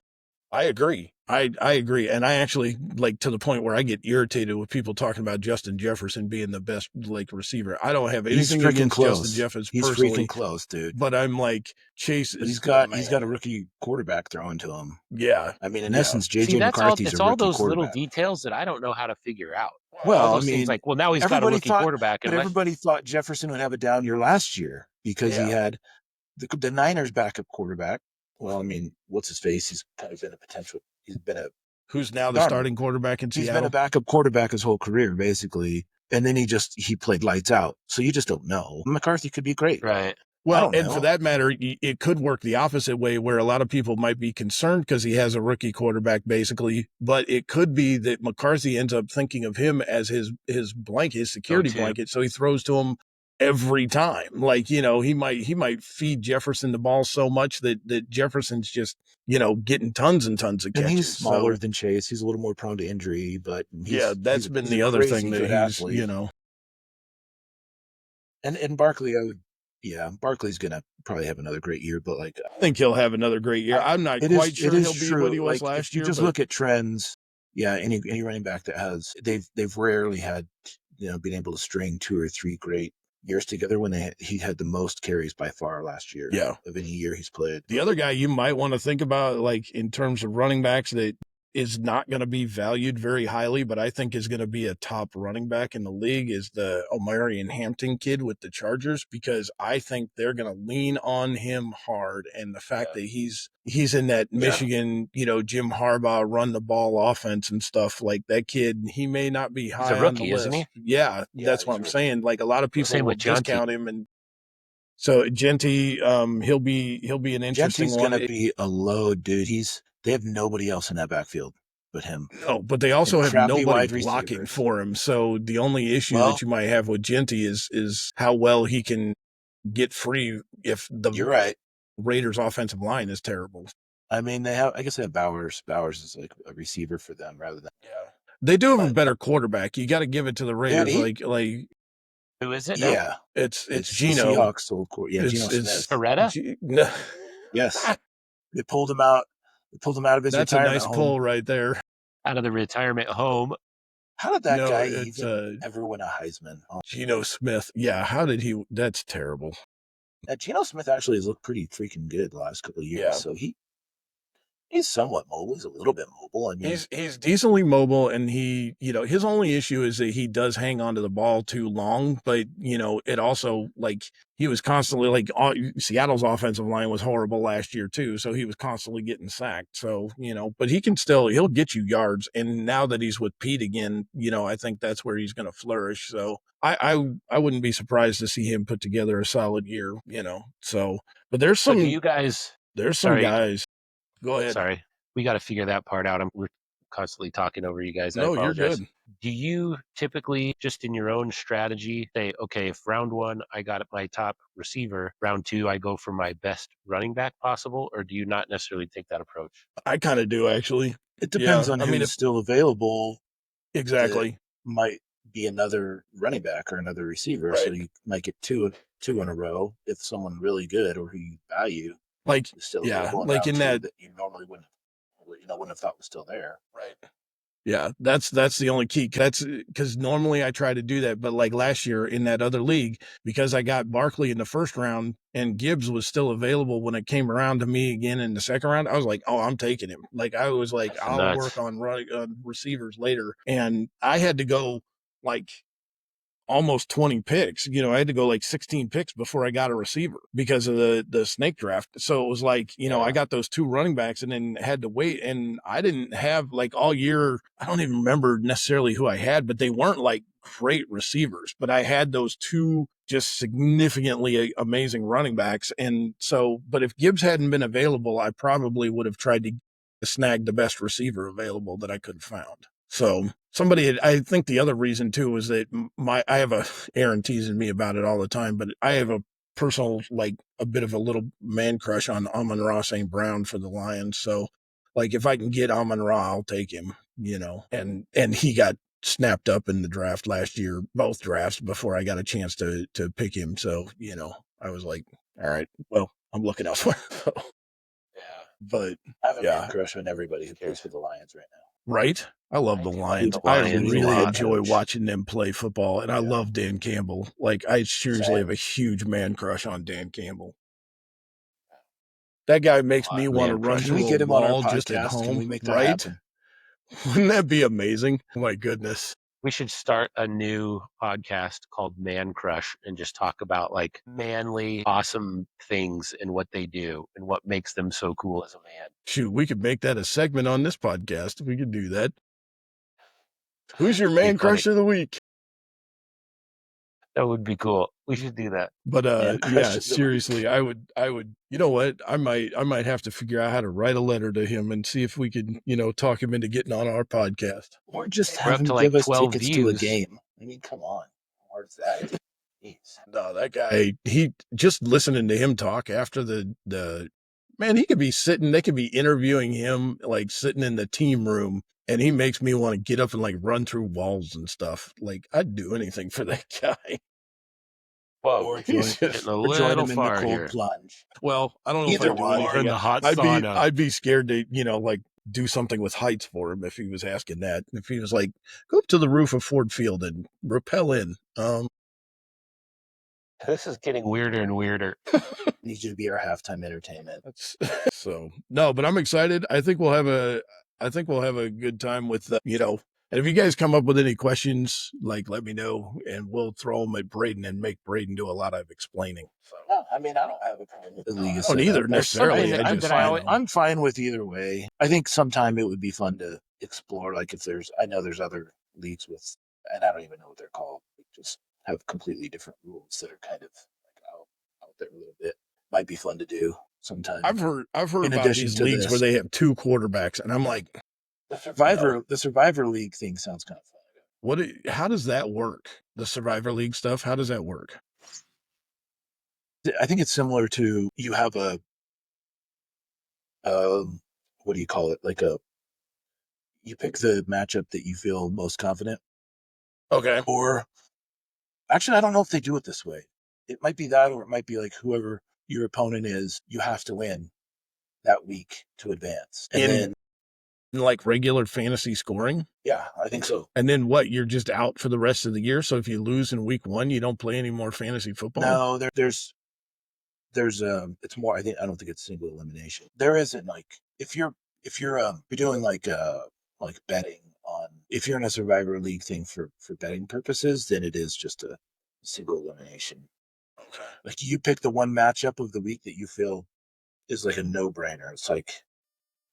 I agree. I agree. And I actually like to the point where I get irritated with people talking about Justin Jefferson being the best like receiver. I don't have He's anything freaking against Justin close. Jefferson He's freaking personally, close, dude. but I'm like, Chase But is the he's got a man. rookie quarterback throwing to him. Yeah. I mean, in Yeah. essence, See, JJ that's all. McCarthy's a It's all rookie those little quarterback. details that I don't know how to figure out. All Well, I those things, mean, like, well, now he's got a everybody rookie thought, quarterback, but unless everybody thought Jefferson would have a down year last year because he Yeah. had the Niners backup quarterback. Well, I mean, what's his face? He's kind of been a potential. He's been a Who's now the darn it. starting quarterback in He's been a Seattle? backup quarterback his whole career, basically. And then he played lights out. So you just don't know. McCarthy could be great. right. I Well, don't and for know. that matter, it could work the opposite way where a lot of people might be concerned because he has a rookie quarterback, basically. But it could be that McCarthy ends up thinking of him as his blanket, his Go security to. blanket. So he throws to him every time. Like, he might feed Jefferson the ball so much that Jefferson's just, getting tons and tons of And he's catches. smaller So than Chase. He's a little more prone to injury, but yeah, that's been he's a the other thing crazy that good he's, athlete. And Barkley, Barkley's gonna probably have another great year, but like I think he'll have another great year. I'm not quite it sure is he'll be what true. he was Like if last you year, just but look at trends, yeah, any running back that has they've rarely had been able to string 2 or 3 great years together when he had the most carries by far last year yeah. of any year he's played. The other guy you might want to think about, like in terms of running backs, that is not going to be valued very highly, but I think is going to be a top running back in the league is the Omarion Hampton kid with the Chargers, because I think they're going to lean on him hard. And the fact that he's in that Michigan, Jim Harbaugh run the ball offense and stuff, like that kid, he may not be He's a high on the rookie, isn't list. he? Yeah, Yeah, that's what he's I'm right. saying. Like a lot of people Same will with Jonty. discount him, and so Genty, he'll be an interesting Genty's one. gonna be a load, dude. They have nobody else in that backfield but him. No, but they And also have crappy nobody wide blocking receivers. for him. So the only issue Well, that you might have with Genty is how well he can get free if the you're right. Raiders' offensive line is terrible. I mean, I guess they have Bowers. Bowers is like a receiver for them rather than. Yeah, they do have a But better quarterback. You got to give it to the dude, Raiders. Like Who is it now? yeah, it's it's the Geno. Seahawks old court. Yeah, Geno It's Smith. Coretta? No. Yes, they pulled him out. They pulled him out of his That's a retirement nice home. pull right there. Out of the retirement home. How did that No, guy it's even ever win a Heisman? Oh, Geno Smith. Yeah, how did he? That's terrible. Geno Smith actually has looked pretty freaking good the last couple of years. Yeah. So he's somewhat mobile. He's a little bit mobile. I mean, He's decently mobile, and his only issue is that he does hang on to the ball too long. But it also, like, he was constantly like Seattle's offensive line was horrible last year too, so he was constantly getting sacked. So but he'll get you yards, and now that he's with Pete again, I think that's where he's going to flourish. So I wouldn't be surprised to see him put together a solid year. So but So do you guys? there's some Sorry, guys. Go ahead. sorry. We got to figure that part out. We're constantly talking over you guys. I No, you're apologize. good. Do you typically, just in your own strategy, say, okay, if round one I got my top receiver, round two I go for my best running back possible, or do you not necessarily take that approach? I kind of do, actually. it depends Yeah, on I mean, who's still available. That exactly. might be another running back or another receiver. So Right. you might get two in a row if someone really good or who you value Like, is still yeah, available in like round in two that, that you normally wouldn't have thought was still there. right. Yeah, that's the only key. That's because normally I try to do that, but like last year in that other league, because I got Barkley in the first round and Gibbs was still available when it came around to me again in the second round, I was like, oh, I'm taking him. Like I was like, That's I'll work nuts. on running receivers later, and I had to go like almost 20 picks. I had to go like 16 picks before I got a receiver because of the snake draft. So it was like, I got those two running backs and then had to wait. And I didn't have like all year. I don't even remember necessarily who I had, but they weren't like great receivers, but I had those two just significantly amazing running backs. And so, but if Gibbs hadn't been available, I probably would have tried to snag the best receiver available that I could have found. So I think the other reason too was that I have Aaron teasing me about it all the time, but I have a personal, like a bit of a little man crush on Amon-Ra St. Brown for the Lions. So like if I can get Amon-Ra, I'll take him, and he got snapped up in the draft last year, both drafts before I got a chance to pick him. So, I was like, all right, well, I'm looking elsewhere. So. Yeah. But I have a yeah. man crush on everybody who plays for the Lions right now. Right? I love the do like Lions. the I Lions a really lot. enjoy Coach. watching them play football, and I Yeah. love Dan Campbell. Like, I seriously Same. have a huge man crush on Dan Campbell. That guy makes me want to Man run crush. Can through we a get him on our wall just at podcast? Can we home, make that right? happen? Wouldn't that be amazing? Oh my goodness. We should start a new podcast called Man Crush and just talk about like manly, awesome things and what they do and what makes them so cool as a man. Shoot, we could make that a segment on this podcast. We could do that. Who's your Be man funny. crush of the week? That would be cool. We should do that. But Man crush yeah, of the seriously, I would you know what? I might have to figure out how to write a letter to him and see if we could, talk him into getting on our podcast. Or just We're have up him to give like us 12 tickets to a views. game. I mean, come on. How hard is that? Jeez. No, that guy, he just listening to him talk after the man, they could be interviewing him like sitting in the team room, and he makes me want to get up and like run through walls and stuff. Like, I'd do anything for that guy. Whoa, Or He's join, just, getting a or join little him in the far cold here. plunge. well, I don't know if Either I'd do one. Or in anything. the hot I'd sauna. be scared to, like do something with heights for him if he was asking that. If he was like, go up to the roof of Ford Field and rappel in. This is getting weirder and weirder. Need you to be our halftime entertainment. That's so no, but I'm excited. I think we'll have a good time with and if you guys come up with any questions, like let me know and we'll throw them at Braden and make Braden do a lot of explaining. So No, I mean, I don't have a problem with the league. I don't either necessarily. something I I'm just, fine. I'm fine with either way. I think sometime it would be fun to explore. Like if I know there's other leagues with, and I don't even know what they're called. Just have completely different rules that are kind of like out there a little bit. Might be fun to do sometime. I've heard In about addition these to leagues where this. they have two quarterbacks, and I'm like, The Survivor League thing sounds kind of fun. how does that work? The Survivor League stuff, how does that work? I think it's similar to you have a what do you call it? Like you pick the matchup that you feel most confident. Okay. Or actually, I don't know if they do it this way. It might be that, or it might be like whoever your opponent is, you have to win that week to advance. And then, like regular fantasy scoring? yeah, I think so. And then what? You're just out for the rest of the year. So if you lose in week 1, you don't play any more fantasy football? No, there's it's more. I don't think it's single elimination. There isn't like if you're doing like betting on, if you're in a Survivor League thing for betting purposes, then it is just a single elimination. Okay. Like you pick the one matchup of the week that you feel is like a no-brainer. It's like,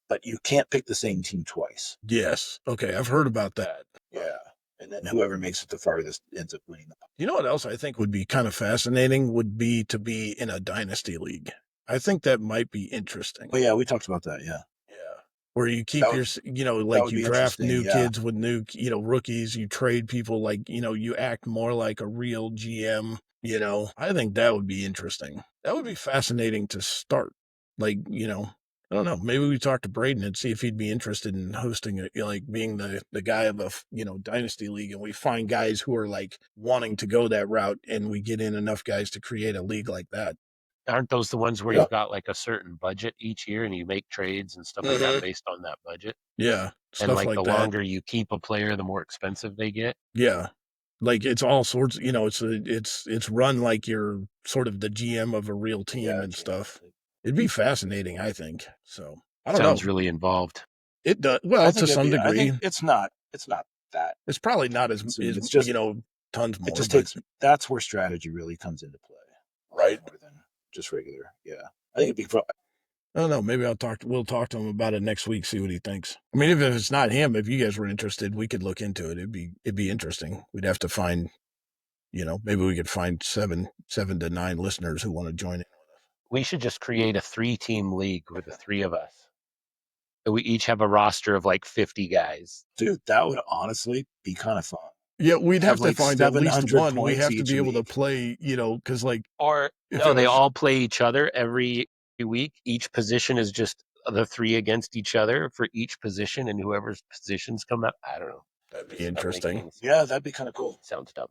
but you can't pick the same team twice. Yes. Okay. I've heard about that. Yeah. And then whoever makes it the farthest ends up winning. You know what else I think would be kind of fascinating would be to be in a dynasty league. I think that might be interesting. Oh yeah, we talked about that. Yeah. Yeah. Where you keep would you be draft interesting, new yeah. kids with new, rookies, you trade people like, you act more like a real GM, I think that would be interesting. That would be fascinating to start. Like, I don't know. Maybe we talk to Braden and see if he'd be interested in hosting it, like being the guy of a, dynasty league, and we find guys who are like wanting to go that route, and we get in enough guys to create a league like that. Aren't those the ones where Yeah. you've got like a certain budget each year and you make trades and stuff like that based on that budget? Yeah. And Stuff like like the that. longer you keep a player, the more expensive they get. Yeah. Like it's all sorts, it's run like you're sort of the GM of a real team and stuff. It'd be fascinating, I think. So I don't know. Sounds really involved. It does. Well, to some degree. I think it's not that. It's probably not as It's just, tons more. It just takes, that's where strategy really comes into play. Right. More than just regular. Yeah. I think it'd be fun. I don't know. Maybe we'll talk to him about it next week, see what he thinks. I mean, if it's not him, if you guys were interested, we could look into it. It'd be interesting. We'd have to find, maybe we could find 7 to 9 listeners who want to join in. We should just create a 3-team league with the 3 of us. We each have a roster of like 50 guys. Dude, that would honestly be kind of fun. Yeah, we'd have to like find at least one. We have to each be able to week. play, because like, Or no, they all play each other every week. Each position is just the 3 against each other for each position, and whoever's positions come up. I don't know. That'd be interesting. Yeah, that'd be kind of cool. Sounds dumb.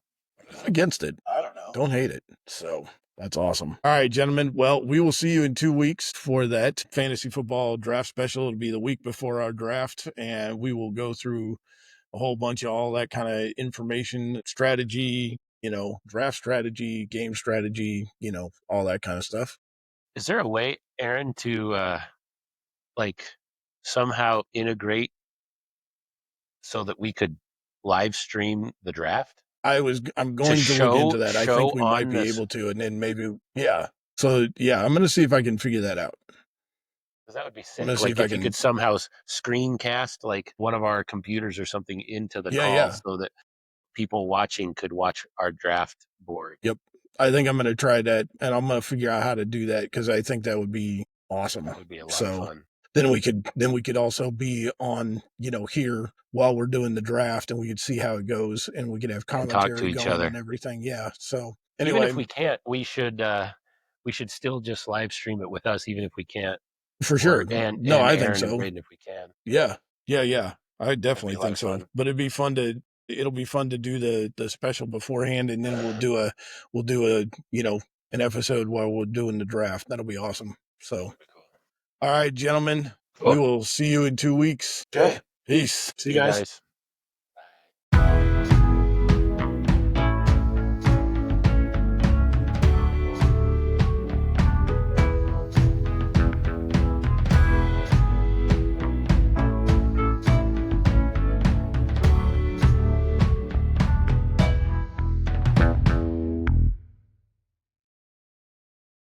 Against it. I don't know. Don't hate it. So That's awesome. All right, gentlemen. Well, we will see you in 2 weeks for that fantasy football draft special. It'll be the week before our draft, and we will go through a whole bunch of all that kind of information, strategy, draft strategy, game strategy, all that kind of stuff. Is there a way, Aaron, to like somehow integrate so that we could live stream the draft I'm to going to look into show that. I show think we might on be this? able to, and then maybe, yeah. So yeah, I'm going to see if I can figure that out. 'Cause that would be I'm going sick. to see Like if I if you can. could somehow screencast like one of our computers or something into the Yeah, call yeah. so that people watching could watch our draft board. Yep. I think I'm going to try that, and I'm going to figure out how to do that because I think that would be awesome. That would be a lot of So fun. then we could also be on, here while we're doing the draft, and we could see how it goes, and we could have And talk to commentary each going other. and everything. Yeah. So Even anyway, if we can't, we should still just live stream it with us, even if we can't. for Or sure. and No, and I think Aaron and so. Braden if we can. Yeah. Yeah, yeah. I That'd be definitely a lot think of so. fun. But it'll be fun to do the special beforehand, and then we'll do a, an episode while we're doing the draft. That'll be awesome. So, That'd be cool. all right, gentlemen, we Cool. will see you in 2 weeks. Okay. Peace. See See you you guys. guys.